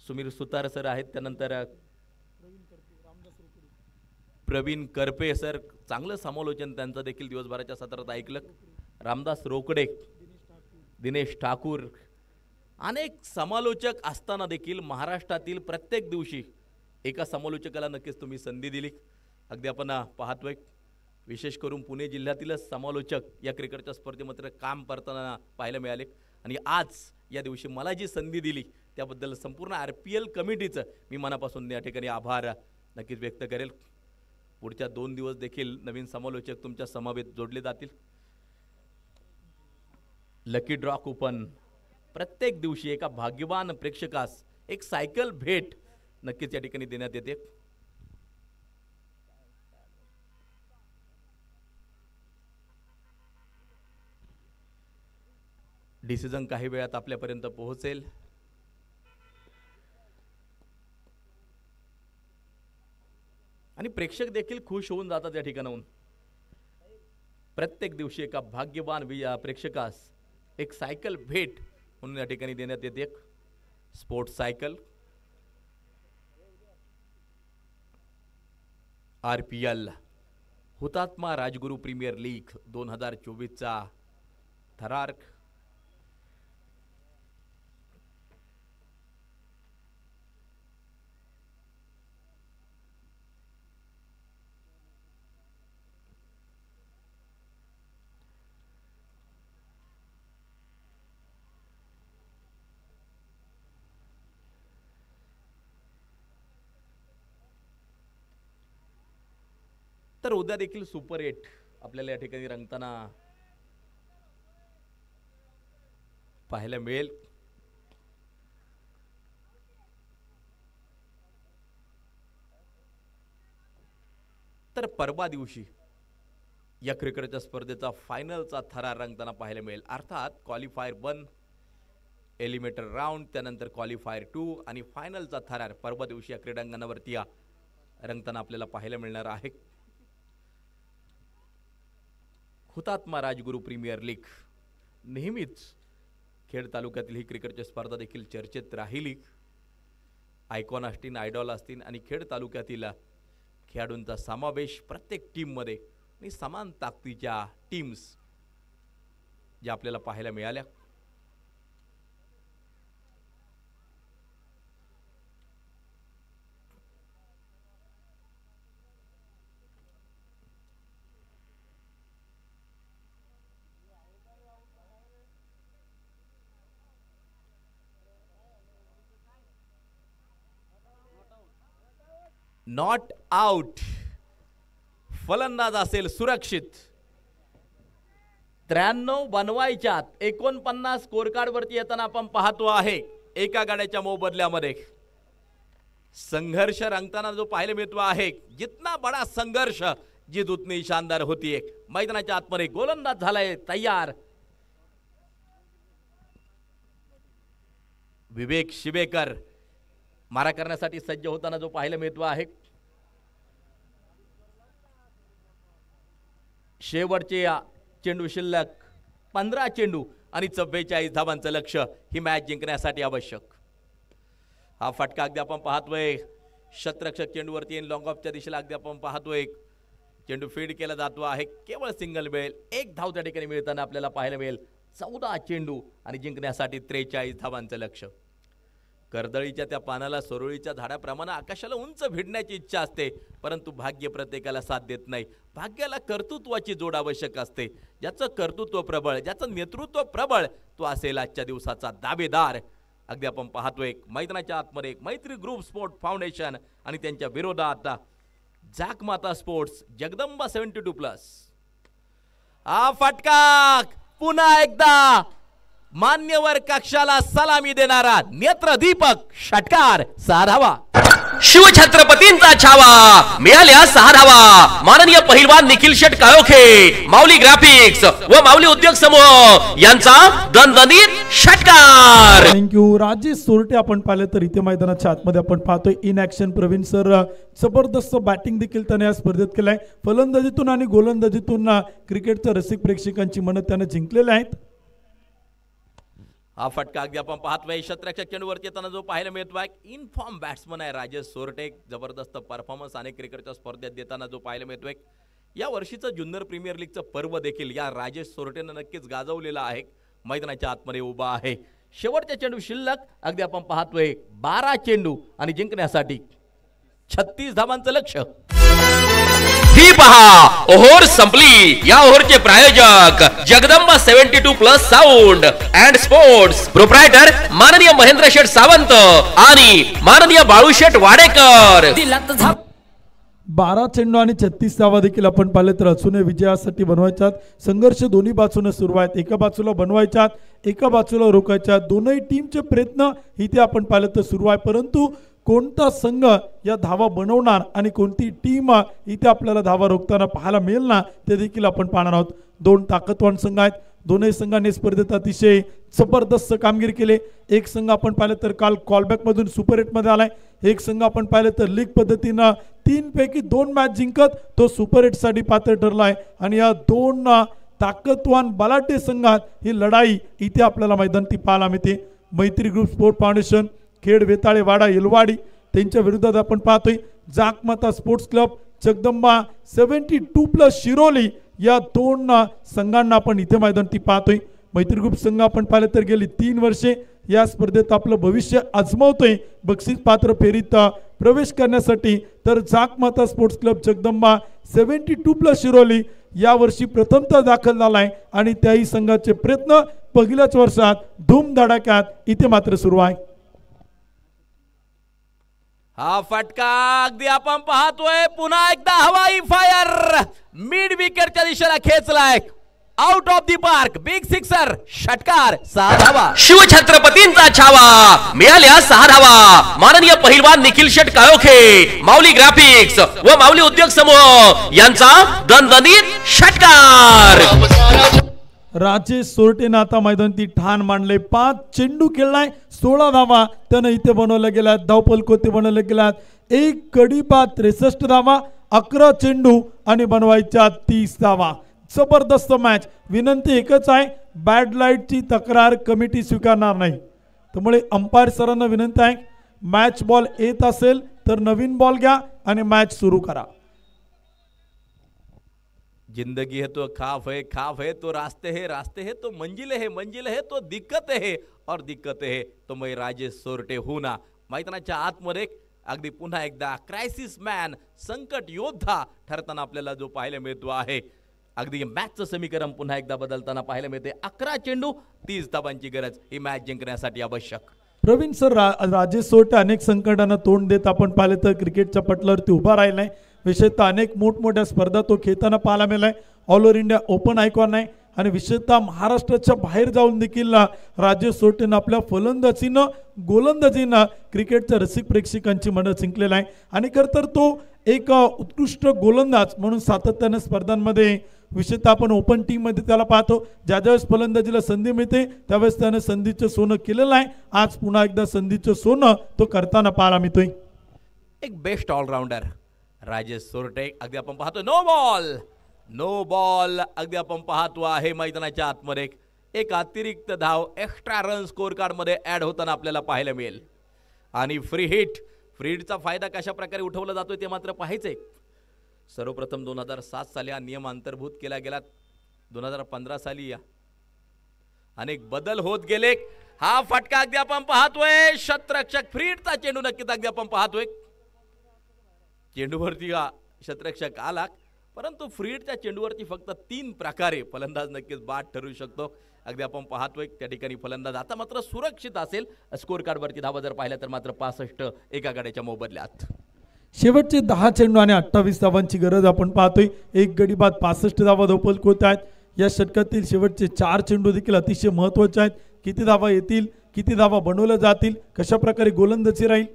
S2: सुमीर सुतार सर आहेत, त्यानंतर प्रवीण करपे सर. चांगलं समालोचन त्यांचं देखील दिवसभराच्या सत्रात ऐकलं. रामदास रोकडे, दिनेश ठाकूर, अनेक समालोचक असताना देखील महाराष्ट्रातील प्रत्येक दिवशी एका समालोचकाला नक्कीच तुम्ही संधी दिली. अगदी आपण पाहतोय विशेष करून पुणे जिल्ह्यातीलच समालोचक या क्रिकेटच्या स्पर्धेमध्ये काम करताना पाहायला मिळाले. आणि आज या दिवशी मला जी संधी दिली त्याबद्दल संपूर्ण RPL कमिटीचं मी मनापासून या ठिकाणी आभार नक्कीच व्यक्त करेल. पुढच्या 2 दिवस देखील नवीन समालोचक तुमच्या समवेत जोडले जातील. लकी ड्रॉ कुपन प्रत्येक दिवशी एका भाग्यवान प्रेक्षकास एक सायकल भेट नक्कीच या ठिकाणी देण्यात येते. डिसिजन काही वेळात आपल्यापर्यंत पोहोचेल. आणि प्रेक्षक देखील खुश होऊन जातात या ठिकाणाहून. प्रत्येक दिवशी एका भाग्यवान प्रेक्षकास एक सायकल भेट म्हणून या ठिकाणी देण्यात येते. स्पोर्ट्स सायकल RPL हुतात्मा राजगुरू प्रीमियर लीग 2024चा थरार. तर उद्या देखील सुपर 8 आपल्याला या ठिकाणी रंगताना पाहायला मिळेल. तर परवा दिवशी या क्रिकेटच्या स्पर्धेचा फायनलचा थरार रंगताना पाहायला मिळेल. अर्थात क्वालिफायर 1, एलिमिनेटर राऊंड, त्यानंतर क्वालिफायर 2 आणि फायनलचा थरार परवा दिवशी या क्रीडांगणावरती रंगताना आपल्याला पाहायला मिळणार आहे. हुतात्मा राजगुरू प्रीमियर लीग नेहमीच खेड तालुक्यातील ही क्रिकेटची स्पर्धा देखील चर्चेत राहिली. आयकॉन असतील, आयडॉल असतील आणि खेड तालुक्यातील खेळाडूंचा समावेश प्रत्येक टीममध्ये आणि समान ताकदीच्या टीम्स ज्या आपल्याला पाहायला मिळाल्या. नॉट आउट, फलंदाज असेल सुरक्षित. 93 बनवायच्यात 49 स्कोर कार्ड वरती येताना आपण पाहतो आहे. एका गाड्याच्या मोबदल्यामध्ये संघर्ष रंगताना जो पाहायला मिळतो आहे. जितना बडा संघर्ष जीत उतनी शानदार होती. मैदानाच्या आतमध्ये गोलंदाज झालाय तयार. विवेक शिवेकर मारा करण्यासाठी सज्ज होताना जो पाहायला मिळतो आहे. शेवटचे चेंडू शिल्लक 15 चेंडू आणि 44 धावांचं लक्ष्य ही मॅच जिंकण्यासाठी आवश्यक. हा फटका अगदी आपण पाहतोय शतरक्षक चेंडूवरती येईल. लॉंग ऑफच्या दिशेला अगदी आपण पाहतोय चेंडू फीड केला जातो आहे. केवळ सिंगल मिळेल. 1 धाव त्या ठिकाणी मिळताना आपल्याला पाहायला मिळेल. 14 चेंडू आणि जिंकण्यासाठी 43 धावांचं लक्ष्य. कर्दळीच्या त्या पानाला सरोळीच्या झाडाप्रमाणे आकाशाला उंच भिडण्याची इच्छा असते, परंतु भाग्य प्रत्येकाला साथ देत नाही. भाग्याला कर्तृत्वाची जोड आवश्यक असते. ज्याचं कर्तृत्व प्रबळ, ज्याचं नेतृत्व प्रबळ, तो असेल आजच्या दिवसाचा दावेदार. अगदी आपण पाहतोय मैदानाच्या आतमध्ये मैत्री ग्रुप स्पोर्ट फाउंडेशन आणि त्यांच्या विरोधात जाकमाता स्पोर्ट्स जगदंबा 72+. हा फटका पुन्हा एकदा मान्यवर कक्षाला सलामी देणारा नेत्रदीपक षटकार 6 धावा.
S4: शिवछत्रपतींचा छावा मिळाल्या 6 धावा. माननीय पहिलवान निखिल शेट काळोखे, माऊली ग्राफिक्स व माऊली उद्योग समूह यांचा दणदणीत षटकार.
S3: थँक्यू. राजेश सोरटे आपण पाहिलं तर इथे मैदानाच्या आतमध्ये आपण पाहतोय इन ऍक्शन प्रवीण सर जबरदस्त बॅटिंग देखील त्याने या स्पर्धेत केलाय. फलंदाजीतून आणि गोलंदाजीतून क्रिकेटच्या रसिक प्रेक्षकांची मनं त्याने जिंकलेले आहेत.
S2: हा फटका अगदी आपण पाहतोय शतरक्षक चेंडूवरती येताना जो पाहायला मिळतोय. इनफॉर्म बॅट्समन आहे राजेश सोरटे. जबरदस्त परफॉर्मन्स अनेक क्रिकेटच्या स्पर्धेत देताना जो पाहायला मिळतोय. या वर्षीचं ज्युनियर प्रीमियर लीगचं पर्व देखील या राजेश सोरटेनं नक्कीच गाजवलेलं आहे. मैदानाच्या आतमध्ये उभा आहे. शेवटच्या चेंडू शिल्लक अगदी आपण पाहतोय 12 चेंडू आणि जिंकण्यासाठी 36 धावांचं लक्ष्य.
S4: ही पहा ओव्हर संपली. या ओव्हरचे प्रायोजक Jagdamba 72+ sound and sports, proprietor माननीय महेंद्र शेठ सावंत आणि माननीय बाळूशेठ वाडेकर.
S3: 12 चेंडू आणि 36 धावा देखील आपण पाहिले तर अजूनही विजयासाठी बनवायच्यात. संघर्ष दोन्ही बाजूने सुरू आहेत. एका बाजूला बनवायच्यात, एका बाजूला रोखायच्यात. दोनही टीमचे प्रयत्न इथे आपण पाहिलं तर सुरू आहे, परंतु कोणता संघ या धावा बनवणार आणि कोणती टीम इथे आपल्याला धावा रोखताना पाहायला मिळेल ना, ते देखील आपण पाहणार आहोत. 2 ताकदवान संघ आहेत. दोन्ही संघांनी स्पर्धेत अतिशय जबरदस्त कामगिरी केली. एक संघ आपण पाहिलं तर काल कॉलबॅकमधून सुपर 8मध्ये आलाय. एक संघ आपण पाहिलं तर लीग पद्धतीनं 3 पैकी 2 मॅच जिंकत तो सुपर 8साठी पात्र ठरलाय. आणि या 2 ताकदवान बलाढ्य संघात ही लढाई इथे आपल्याला मैदानी पाहायला मिळते. मैत्री ग्रुप स्पोर्ट फाउंडेशन खेड वेताळे वाडा येलवाडी त्यांच्या विरोधात आपण पाहतोय जाकमाता स्पोर्ट्स क्लब जगदंबा 72+ शिरोली. या 2 संघांना आपण इथे मैदानी पाहतोय. मैत्री ग्रुप संघ आपण पाहिलं तर गेली 3 वर्षे या स्पर्धेत आपलं भविष्य आजमावतोय बक्षीस पात्र फेरीत प्रवेश करण्यासाठी. तर जाकमाता स्पोर्ट्स क्लब जगदंबा 72+ शिरोली यावर्षी प्रथमतः दाखल झालाय आणि त्याही संघाचे प्रयत्न पहिल्याच वर्षात धूमधडाक्यात इथे मात्र सुरू आहे.
S2: हा फटका अगदी आपण पाहतोय पुन्हा एकदा हवाई फायर मिड विकेटच्या दिशेला खेचलाय. Out of the park big sixer षटकार 6 धावा.
S4: शिवछत्रपतींचा छावा मिळाल्या 6 धावा. माननीय पहिलवान निखिल शेट काळोखे, माऊली ग्राफिक्स व माऊली उद्योग समूह यांचा दणदणीत षटकार.
S3: राजेश सोरटेनं आता मैदानी ठाण मांडले. 5 चेंडू खेळलाय, 16 धावा त्यानं इथे बनवल्या गेल्यात. धावफल कोते बनवले गेल्यात. 1 गडी बाद 63 धावा, 11 चेंडू आणि बनवायच्या 30 धावा. जबरदस्त मॅच. विनंती एकच आहे, बॅड लाईटची तक्रार कमिटी स्वीकारणार नाही. त्यामुळे अंपायर सरांना विनंती आहे, मॅच बॉल येत असेल तर नवीन बॉल घ्या आणि मॅच सुरू करा.
S2: जिंदगी है तो खाफ है तो रास्ते है तो मंजिल है तो दिक्कत है और दिक्कत है तो मैं राजेश सोरटे हूं ना. मैदानाच्या आतमध्ये अगदी पुन्हा एकदा क्रायसिस मॅन संकट योद्धा ठरताना आपल्याला जो पाहायला मिळतो आहे. अगदी मॅचचं समीकरण पुन्हा एकदा बदलताना पाहायला मिळते. 11 चेंडू 30 धावांची गरज ही मॅच जिंकण्यासाठी आवश्यक.
S3: प्रवीण सर, राजेश सोरटे अनेक संकटांना तोंड देत आपण पाहिलं तर क्रिकेटच्या पटलावरती उभा राहिलाय. विशेषतः अनेक मोठमोठ्या स्पर्धा तो खेळताना पाहायला मिळालाय. All over India open icon आहे आणि विशेषतः महाराष्ट्राच्या बाहेर जाऊन देखील राजेश सोरटेनं आपल्या फलंदाजीनं गोलंदाजीनं क्रिकेटच्या रसिक प्रेक्षकांची मनं जिंकलेलं आहे. आणि खरं तर तो एक उत्कृष्ट गोलंदाज म्हणून सातत्यानं स्पर्धांमध्ये विशेषतः आपण ओपन टीममध्ये त्याला पाहतो. ज्या ज्यावेळेस फलंदाजीला संधी मिळते त्यावेळेस त्यानं संधीचं सोनं केलेलं आहे. आज पुन्हा एकदा संधीचं सोनं तो करताना पाहायला मिळतोय.
S2: एक बेस्ट ऑलराऊंडर राजेश सोरटे. अगदी आपण पाहतो नो बॉल अगदी आपण पाहतो आहे मैदानाच्या आतमध्ये. एक अतिरिक्त धाव एक्स्ट्रा रन स्कोर कार्ड मध्ये ऍड होताना आपल्याला पाहायला मिळेल. आणि फ्री हिटचा फायदा कशा प्रकारे उठवला जातोय ते मात्र पाहायचंय. सर्वप्रथम 2007 साली हा नियम अंतर्भूत केला गेला. 2015 साली अनेक बदल होत गेले. हा फटका अगदी आपण पाहतोय. शतरक्षक फ्रीडचा चेंडू नक्कीच अगदी आपण पाहतोय. चेंडूवरती हा शतरक्षक आला, परंतु फ्रीडच्या चेंडूवरती फक्त 3 प्रकारे फलंदाज नक्कीच बाद ठरू शकतो. अगदी आपण पाहतोय त्या ठिकाणी फलंदाज आता मात्र सुरक्षित असेल. स्कोर कार्डवरती धावा जर पाहिल्या तर मात्र 65 एका गड्याच्या मोबदल्यात.
S3: शेवटचे 10 चेंडू आणि 28 धावांची गरज आपण पाहतोय. एक गडी बाद 65 धावा धावपल होत आहेत. या षटकातील शेवटचे 4 चेंडू देखील अतिशय महत्त्वाचे आहेत. किती धावा येतील, किती धावा बनवल्या जातील, कशा प्रकारे गोलंदाजी राहील.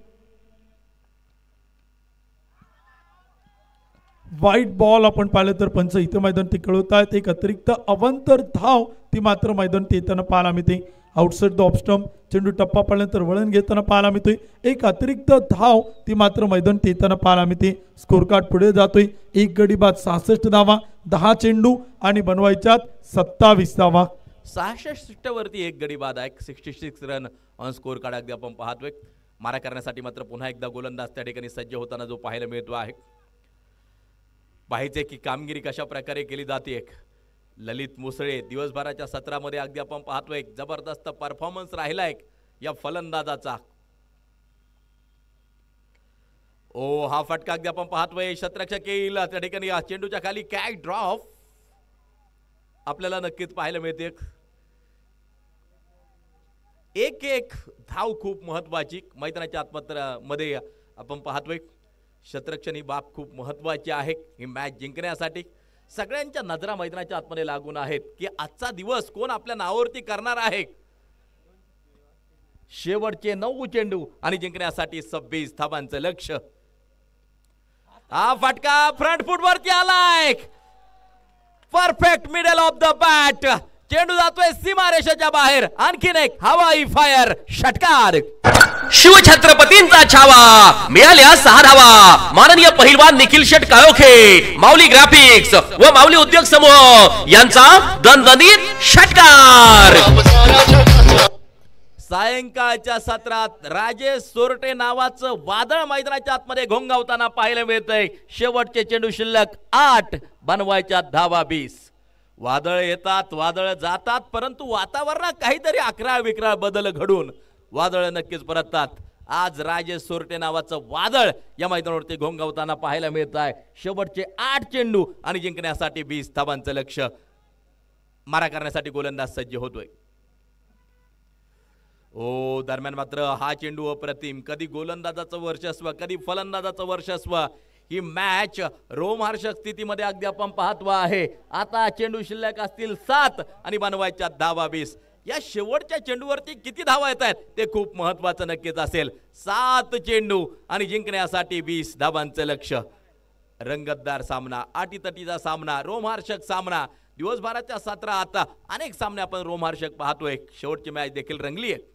S3: वाईट बॉल आपण पाहिलं तर पंच इथे मैदान ते कळवत आहेत. एक अतिरिक्त अवंतर धाव ती मात्र मैदान ते येताना पाहायला मिळते. आउटसाइड द ऑफ स्टंप चेंडू टप्पा पडल्यानंतर वळण घेताना पाहायला मिळतोय. एक अतिरिक्त धाव ती मात्र मैदान ते येताना पाहायला मिळते. स्कोर कार्ड पुढे जातोय. एक गडी बाद 66 धावा, 10 चेंडू आणि बनवायच्यात 27 धावा.
S2: 66 वरती एक गडी बाद आहे. 66 रन ऑन स्कोर कार्ड अगदी आपण पाहतोय. मारा करण्यासाठी मात्र पुन्हा एकदा गोलंदाज त्या ठिकाणी सज्ज होताना जो पाहायला मिळतो आहे. पाहायचे की कामगिरी कशा प्रकारे केली जाते. ललित मुसळे दिवसभराच्या सत्रामध्ये अगदी आपण पाहतोय जबरदस्त परफॉर्मन्स राहिलाय या फलंदाजाचा. ओ हा फटका अगदी आपण पाहतोय. शतरक्षक येईल त्या ठिकाणी चेंडूच्या खाली कॅच ड्रॉप आपल्याला नक्कीच पाहायला मिळते. एक धाव खूप महत्वाची मैदानाच्या आतमध्ये आपण पाहतोय. शतरक्षण ही बाब खूप महत्वाची आहे ही मॅच जिंकण्यासाठी. सगळ्यांच्या नजरा मैदानाच्या आतमध्ये लागून आहेत की आजचा दिवस कोण आपल्या नावावरती करणार आहे. शेवटचे 9 चेंडू आणि जिंकण्यासाठी 26 धावांचं लक्ष्य. हा फटका फ्रंट फूट वरती आलाय. Perfect middle of the bat. चेंडू जातोय सीमारेषेच्या बाहेर. आणखीन एक हवाई फायर षटकार.
S4: शिवछत्रपतींचा छावा मिळाल्या 6 धावा. माननीय पहिलवान निखिल शेट काळोखे, माऊली ग्राफिक्स व माऊली उद्योग समूह यांचा दणदणीत षटकार.
S2: सायंकाळच्या सत्रात राजेश सोरटे नावाचं वादळ मैदानाच्या आतमध्ये घोंगावताना पाहायला मिळतंय. शेवटचे चेंडू शिल्लक 8, बनवायच्या धावा 20. वादळ येतात, वादळ जातात, परंतु वातावरणात काहीतरी अकराळ विक्राळ बदल घडून वादळ नक्कीच परततात. आज राजेश सोरटे नावाचं वादळ या मैदानावरती घोंगावताना पाहायला मिळत आहे. शेवटचे 8 चेंडू आणि जिंकण्यासाठी 20 धावांचं लक्ष्य. मारा करण्यासाठी गोलंदाज सज्ज होतोय. ओ दरम्यान मात्र हा चेंडू अप्रतिम. कधी गोलंदाजाचं वर्चस्व, कधी फलंदाजाचं वर्चस्व. ही मॅच रोमहर्षक स्थितीमध्ये अगदी आपण पाहतो आहे. आता चेंडू शिल्लक असतील 7 आणि बनवायच्या धावा 20. या शेवटच्या चेंडूवरती किती धावा येत आहेत ते खूप महत्वाचं नक्कीच असेल. 7 चेंडू आणि जिंकण्यासाठी 20 धावांचं लक्ष्य. रंगतदार सामना, अटीतटीचा सामना, रोमहर्षक सामना. दिवसभराच्या सत्रात अनेक सामने आपण रोमहर्षक पाहतोय. शेवटची मॅच देखील रंगली आहे.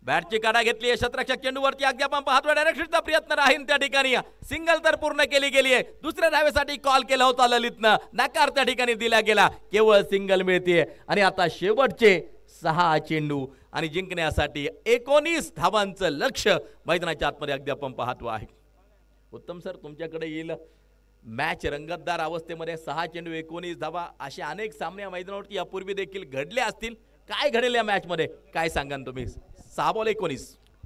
S2: बॅटची काढा घेतली आहे. शतरक्षक चेंडूवरती अगदी आपण पाहतोय. डायरेक्शनचा प्रयत्न राहील त्या ठिकाणी. सिंगल तर पूर्ण केली गेली आहे. दुसऱ्या धावेसाठी कॉल केला होता ललितनं, नकार त्या ठिकाणी दिला गेला. केवळ सिंगल मिळते आणि आता शेवटचे 6 चेंडू आणि जिंकण्यासाठी 19 धावांचं लक्ष्य मैदानाच्या आतमध्ये अगदी आपण पाहतो आहे. उत्तम सर तुमच्याकडे येईल. मॅच रंगतदार अवस्थेमध्ये 6 चेंडू 19 धावा असे अनेक सामने मैदानावरती यापूर्वी देखील घडले असतील. काय घडेल या मॅच मध्ये काय सांगाल तुम्ही? 6 बॉल 19.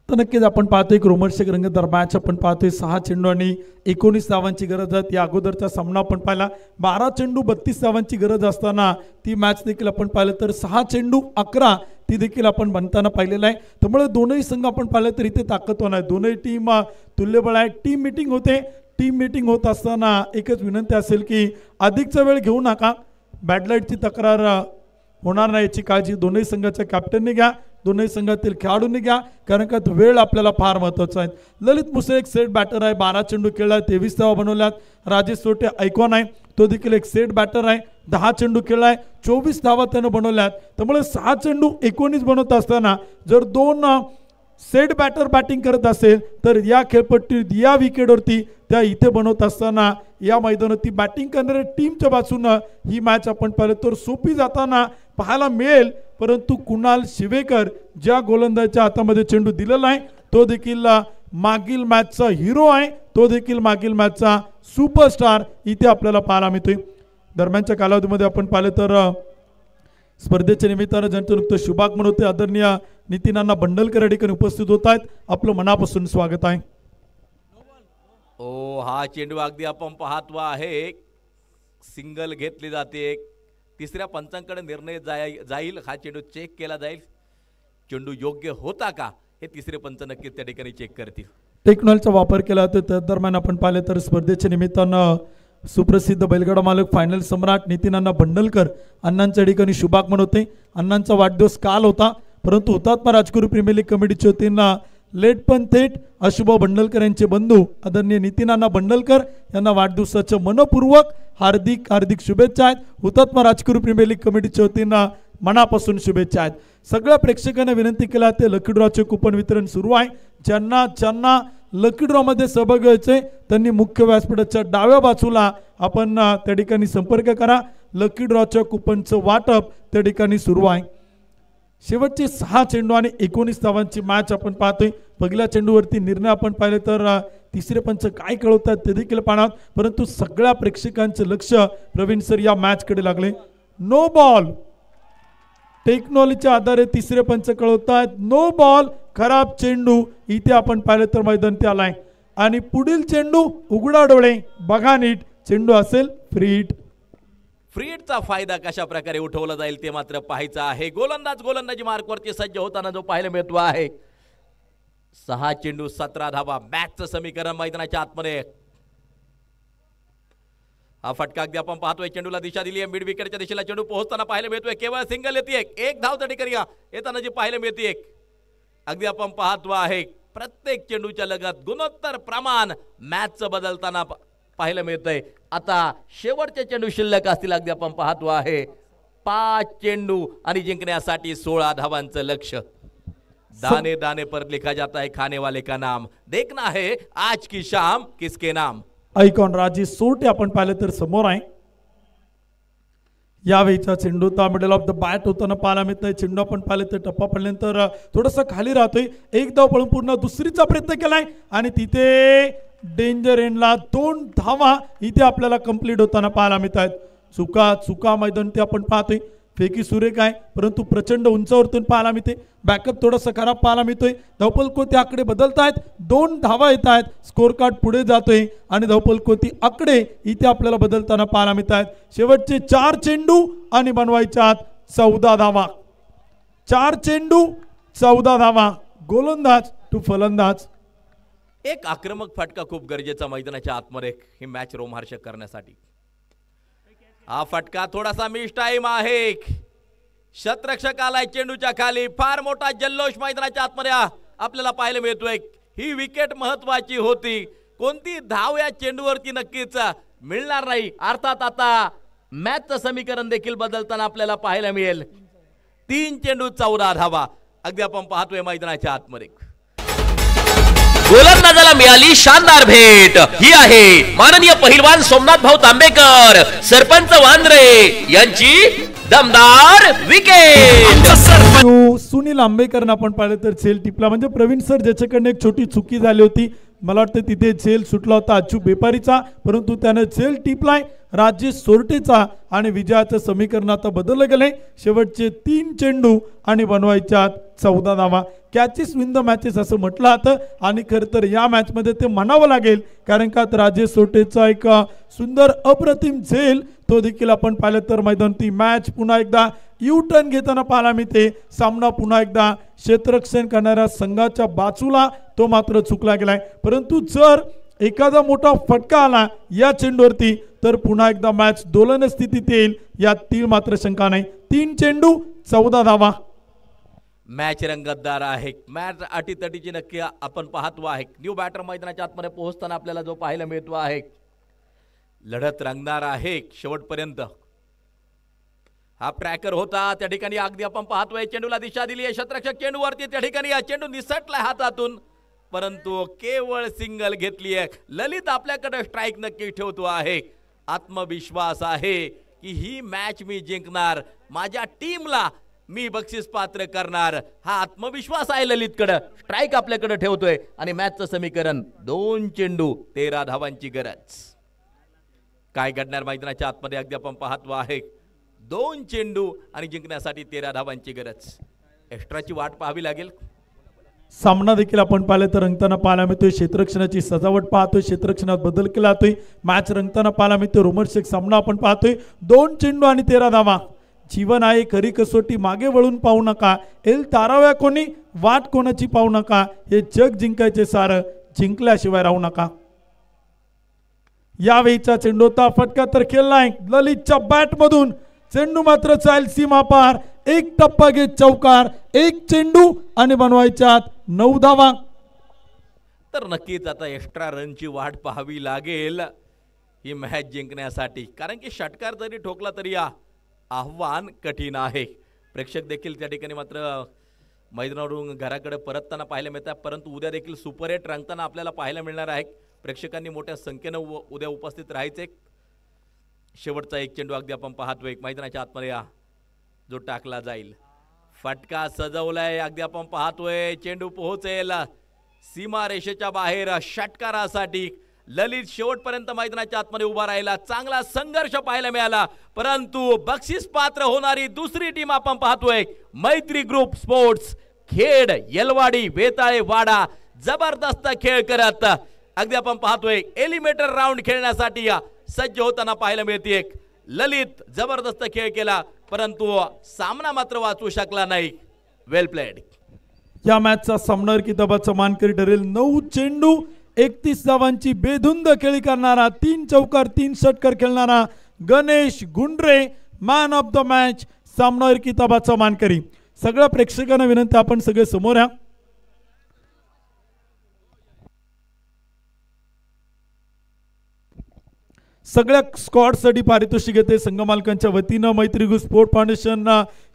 S3: तर नक्कीच आपण पाहतोय एक रोमहर्षक रंगतदार मॅच आपण पाहतोय. 6 चेंडू आणि 19 धावांची गरज आहे. या अगोदरचा सामना आपण पाहिला 12 चेंडू 32 धावांची गरज असताना ती मॅच देखील आपण पाहिलं तर 6 चेंडू 11 ती देखील आपण बनताना पाहिलेलं आहे. त्यामुळे दोनही संघ आपण पाहिलं तर इथे ताकदवान आहे. दोनही टीम तुल्यबळ आहे. टीम मीटिंग होते. टीम मीटिंग होत असताना एकच विनंती असेल की अधिकचा वेळ घेऊ नका. बॅडलाईटची तक्रार होणार नाही याची काळजी दोनही संघाच्या कॅप्टनने घ्या, दोनही संघातील खेळाडूंनी घ्या, कारण का वेळ आपल्याला फार महत्त्वाचा आहे. ललित मुसळे एक सेट बॅटर आहे. 12 चेंडू खेळला, 23 धावा बनवल्यात. राजेश सोटे ऐकॉन आहे, तो देखील एक सेट बॅटर आहे. 10 चेंडू खेळलाय, 24 धावा त्यानं बनवल्यात. त्यामुळे 6 चेंडू 19 बनवत असताना जर 2 सेट बॅटर बॅटिंग करत असेल तर या खेळपट्टीत या विकेटवरती त्या इथे बनवत असताना या मैदानावरती बॅटिंग करणाऱ्या टीमच्या बाजूनं ही मॅच आपण पाहिलं तर सोपी जाताना पाहायला मिळेल. परंतु कुणाल शिवेकर ज्या गोलंदाजाच्या हातामध्ये चेंडू दिलेला आहे तो देखील मागील मॅचचा हिरो आहे. तो देखील मागील मॅचचा सुपरस्टार इथे आपल्याला पाहायला मिळतोय. दरम्यानच्या कालावधीमध्ये आपण पाहिलं तर स्पर्धेच्या निमित्तानं ज्यांचं नुकतं शुभागमन होते आदरणीय नितीनांना बंडलकर या ठिकाणी उपस्थित होत आहेत. आपलं मनापासून स्वागत आहे.
S2: ओ हा चेंडू अगदी आपण पाहतो आहे, सिंगल घेतली जाते. तिसऱ्या पंचांकडे निर्णय जाईल. हा चेंडू चेक केला जाईल. चेंडू योग्य होता का हे तिसरे पंच नक्कीच त्या ठिकाणी चेक करतील.
S3: टेक्नॉलॉजीचा वापर केला जातो. त्या दरम्यान आपण पाहिले तर स्पर्धेच्या निमित्तानं सुप्रसिद्ध बैलगाडा मालक फायनल सम्राट नितीनांना बंडलकर अण्णांच्या ठिकाणी शुभागमन होते. अण्णांचा वाढदिवस काल होता, परंतु हुतात्मा राजगुरू प्रीमियर लीग कमिटीच्या वतीनं लेट पण थेट अशुभ बंडलकर यांचे बंधू आदरणीय नितीनांना बंडलकर यांना वाढदिवसाच्या मनपूर्वक हार्दिक हार्दिक शुभेच्छा आहेत. हुतात्मा राजगुरू प्रीमियर लीग कमिटीच्या वतीनं मनापासून शुभेच्छा आहेत. सगळ्या प्रेक्षकांना विनंती केला ते लकी ड्रॉचे कुपन वितरण सुरू आहे. ज्यांना लकी ड्रॉ मध्ये सहभागी व्हायचे त्यांनी मुख्य व्यासपीठाच्या डाव्या बाजूला आपण त्या ठिकाणी संपर्क करा. लकी ड्रॉच्या कुपनचं वाटप त्या ठिकाणी सुरू आहे. शेवटचे 6 चेंडू आणि 19 धावांची मॅच आपण पाहतोय. पहिल्या चेंडूवरती निर्णय आपण पाहिले तर तिसरे पंच काय कळवतात ते देखील पाहणार, परंतु सगळ्या प्रेक्षकांचे लक्ष प्रवीण सर या मॅच कडे लागले. No ball. टेक्नॉलॉजीच्या आधारे तिसरे पंच कळवतात नो बॉल. खराब चेंडू इथे आपण पाहिलं तर मैदानात आलाय आणि पुढील चेंडू उघडा डोळे बघा नीट. चेंडू असेल फ्री हिट.
S2: फ्री हिटचा फायदा कशा प्रकारे उठवला जाईल ते मात्र पाहायचं आहे. गोलंदाजी मार्कवरती सज्ज होताना जो पाहायला मिळतो आहे. 6 चेंडू 17 धावा. मॅचचं समीकरण मैदानाच्या आतमध्ये. हा फटका अगदी आपण पाहतोय. चेंडूला दिशा दिली आहे. मिड विकेटच्या दिशेला चेंडू पोहोचताना पाहायला मिळतोय. केवळ सिंगल येते. एक धाव त्या ठिकाणी येताना जी पाहायला मिळते. अगदी आपण पाहतो आहे प्रत्येक चेंडूच्या लगत गुणोत्तर प्रमाण मॅचचं बदलताना पाहायला मिळतंय. आता शेवटचे चेंडू शिल्लक असतील. अगदी आपण पाहतो आहे 5 चेंडू आणि जिंकण्यासाठी 16 धावांचं लक्ष. दाने दाने पर लिखा जाता है खाने वाले का नाम. देखना है आज की शाम किसके नाम.
S3: आयकॉन राजेश सोरटे आपण पाहिलं तर समोर आहे. यावेळीचा चेंडू तर मिडल ऑफ द बॅट होताना पाहायला मिळत नाही. चेंडू आपण पाहिले तर टप्पा पडल्यानंतर थोडंसं खाली राहतोय. एक धाव पळून पूर्ण दुसरीचा प्रयत्न केलाय आणि तिथे डेंजर एंडला 2 धावा इथे आपल्याला कंप्लीट होताना पाहायला मिळत आहेत. चुका मैदान ते आपण पाहतोय. फेकी सुरेख आहे, परंतु प्रचंड उंचावरतून पाहायला मिळते. बॅकअप थोडासा खराब पाहायला मिळतोय. धावपल कोती आकडे बदलत आहेत. 2 धावा येत आहेत. स्कोर कार्ड पुढे जातोय आणि धावपल कोती आकडे इथे आपल्याला बदलताना पाहायला मिळत आहेत. शेवटचे 4 चेंडू आणि बनवायच्यात 14 धावा. 4 चेंडू 14 धावा. गोलंदाज टू फलंदाज.
S2: एक आक्रमक फटका खूप गरजेचा मैदानाच्या आतमध्ये ही मॅच रोमहर्षक करण्यासाठी. हा फटका थोडासा मिस टाइम आहे. शतरक्षक आलाय चेंडूच्या खाली. फार मोठा जल्लोष मैदानाच्या आतमध्ये आपल्याला पाहायला मिळतोय. ही विकेट महत्वाची होती. कोणती धाव या चेंडूवरती नक्कीच मिळणार नाही. अर्थात आता मॅचचं समीकरण देखील बदलताना आपल्याला पाहायला मिळेल. 3 चेंडू 14 धावा. अगदी आपण पाहतोय मैदानाच्या आतमध्ये.
S4: गोलंदाजाला मिळाली शानदार भेट. ही आहे माननीय पहिलवान सोमनाथ भाऊ तांबेकर सरपंच वांद्रे यांची दमदार विकेट.
S3: सुनील आंबेकरनं आपण पाहिलं तर झेल टिपला. म्हणजे प्रवीण सर ज्याच्याकडनं एक छोटी चुकी झाली होती. मला वाटतं तिथे झेल सुटला होता अच्युत बेपारीचा, परंतु त्याने झेल टिपलाय राजेश सोरटेचा आणि विजयाचं समीकरण आता बदललं गेलंय. शेवटचे 3 चेंडू आणि बनवायच्या 14 धावा. कॅचेस विन द मॅचेस असं म्हटलं जातं आणि खरं तर या मॅच मध्ये ते म्हणावं लागेल, कारण का राजेश सोरटेचा एक सुंदर अप्रतिम झेल तो देखील आपण पाहिलं तर मैदान ती मॅच पुन्हा एकदा यू टर्न घेताना पाहायला मिळते. सामना पुन्हा एकदा क्षेत्ररक्षण करणाऱ्या संघाच्या बाजूला तो मात्र चुकला गेलाय. परंतु जर एखादा मोठा फटका आला या चेंडूवरती तर पुन्हा एकदा मॅच दोलन स्थितीत येईल यात तीळ मात्र शंका नाही. 3 चेंडू 14 धावा.
S2: मॅच रंगतदार आहे. मॅच अटीतटीची नक्की आपण पाहतो आहे. न्यू बॅटर मैदानाच्या आतमध्ये पोहोचताना आपल्याला जो पाहायला मिळतो आहे लढत रंगणार आहे शेवटपर्यंत. हा ट्रॅकर होता त्या ठिकाणी अगदी आपण पाहतोय. चेंडूला दिशा दिली आहे. शतरक्षक चेंडूवरती त्या ठिकाणी चेंडू निसटलाय हातातून, परंतु केवळ सिंगल घेतली आहे. ललित आपल्याकडे स्ट्राईक नक्की ठेवतो आहे. आत्मविश्वास आहे की ही मॅच मी जिंकणार, माझ्या टीमला मी बक्षीस पात्र करणार. हा आत्मविश्वास आहे ललितकडे. स्ट्राईक आपल्याकडे ठेवतोय आणि मॅचचं समीकरण 2 चेंडू 13 धावांची गरज. काय घडणार मैदानाच्या आतमध्ये अगदी आपण पाहतो आहे. 2 चेंडू आणि जिंकण्यासाठी 13 धावांची गरज. एक्स्ट्राची वाट पाहावी लागेल.
S3: सामना देखील आपण पाहिलं तर रंगताना पाहायला मिळतोय. क्षेत्ररक्षणाची सजावट पाहतोय, क्षेत्ररक्षणात बदल केला जातोय. मॅच रंगताना पाहायला मिळतोय. रोमहर्षक सामना आपण पाहतोय. 2 चेंडू आणि 13 धावा. जीवन आहे खरी कसोटी, मागे वळून पाहू नका. एल ताराव्या कोणी, वाट कोणाची पाहू नका. हे जग जिंकायचे सारं, जिंकल्याशिवाय राहू नका. यावेळीचा चेंडूचा फटका तर खेळलाय ललितच्या बॅट मधून. चेंडू मात्र चाल सीमा पार. एक टप्पा घेत चौकार, 1 चेंडू आणि बनवायच्यात 9 धावा.
S2: तर नक्कीच आता एक्स्ट्रा रनची वाट पाहावी लागेल ही मॅच जिंकण्यासाठी, कारण की षटकार जरी ठोकला तरी आव्हान कठीण आहे. प्रेक्षक देखील त्या ठिकाणी मात्र मैदानावरून घराकडे परतताना पाहायला मिळतात. परंतु उद्या देखील सुपर 8 रंगताना आपल्याला पाहायला मिळणार आहे. प्रेक्षकांनी मोठ्या संख्येनं उद्या उपस्थित राहायचे. शेवटचा 1 चेंडू अगदी आपण पाहतोय मैदानाच्या आतमध्ये जो टाकला जाईल. फटका सजवलाय अगदी आपण पाहतोय. चेंडू पोहोचेल सीमा रेषेच्या बाहेर षटकारासाठी. ललित शेवटपर्यंत मैदानाच्या आतमध्ये उभा राहिला. चांगला संघर्ष पाहायला मिळाला, परंतु बक्षीस पात्र होणारी दुसरी टीम आपण पाहतोय मैत्री ग्रुप स्पोर्ट्स खेड येलवाडी वेताळे वाडा. जबरदस्त खेळ करत अगदी आपण पाहतोय एलिमिनेटर राऊंड खेळण्यासाठी सज्ज होताना पाहायला मिळते. ललित जबरदस्त खेळ केला, परंतु सामना मात्र वाचू शकला नाही. वेल प्लेड.
S3: या मॅचचा सामनावर किताबाचा मानकरी ठरेल. 9 चेंडू 31 धावांची बेधुंद खेळी करणारा, 3 चौकार 3 षटकार खेळणारा Ganesh Gundare man of the match, सामनावर किताबाचा मानकरी. सगळ्या प्रेक्षकांना विनंती, आपण सगळे समोर या. सगळ्या स्क्वॉडसाठी पारितोषिक येते संघमालकांच्या वतीनं. मैत्री ग्रुप स्पोर्ट फाउंडेशन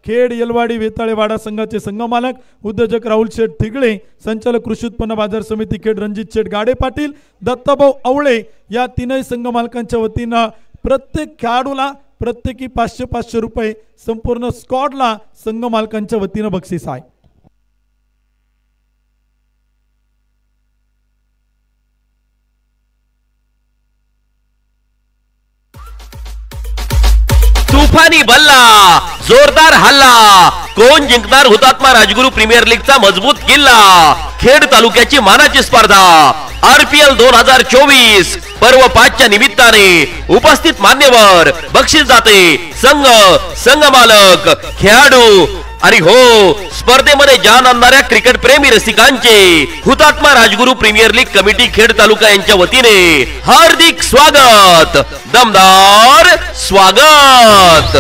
S3: खेड येलवाडी वेताळे वाडा संघाचे संघमालक उद्योजक राहुल शेठ थिगळे, संचालक कृषी उत्पन्न बाजार समिती खेड रणजित शेठ गाडे पाटील, दत्ताभाऊ आवळे या तीनही संघमालकांच्या वतीनं प्रत्येक खेळाडूला प्रत्येकी 500 रुपये, संपूर्ण स्क्वॉडला संघमालकांच्या वतीनं बक्षीस आहे.
S4: तुफानी बल्ला, जोरदार हल्ला, कोण जिंकणार हुतात्मा राजगुरू प्रीमियर लीगचा मजबूत किल्ला. खेड तालुक्याची मानाची स्पर्धा RPL 2024 पर्व 5 च्या निमित्ताने उपस्थित मान्यवर, बक्षीस दाते, संघ, संघ मालक, खेळाडू आणि हो स्पर्धेमध्ये जान आणणाऱ्या क्रिकेट प्रेमी रसिकांचे हुतात्मा Rajguru premier league committee Khed तालुका यांच्या वतीने हार्दिक स्वागत, दमदार स्वागत.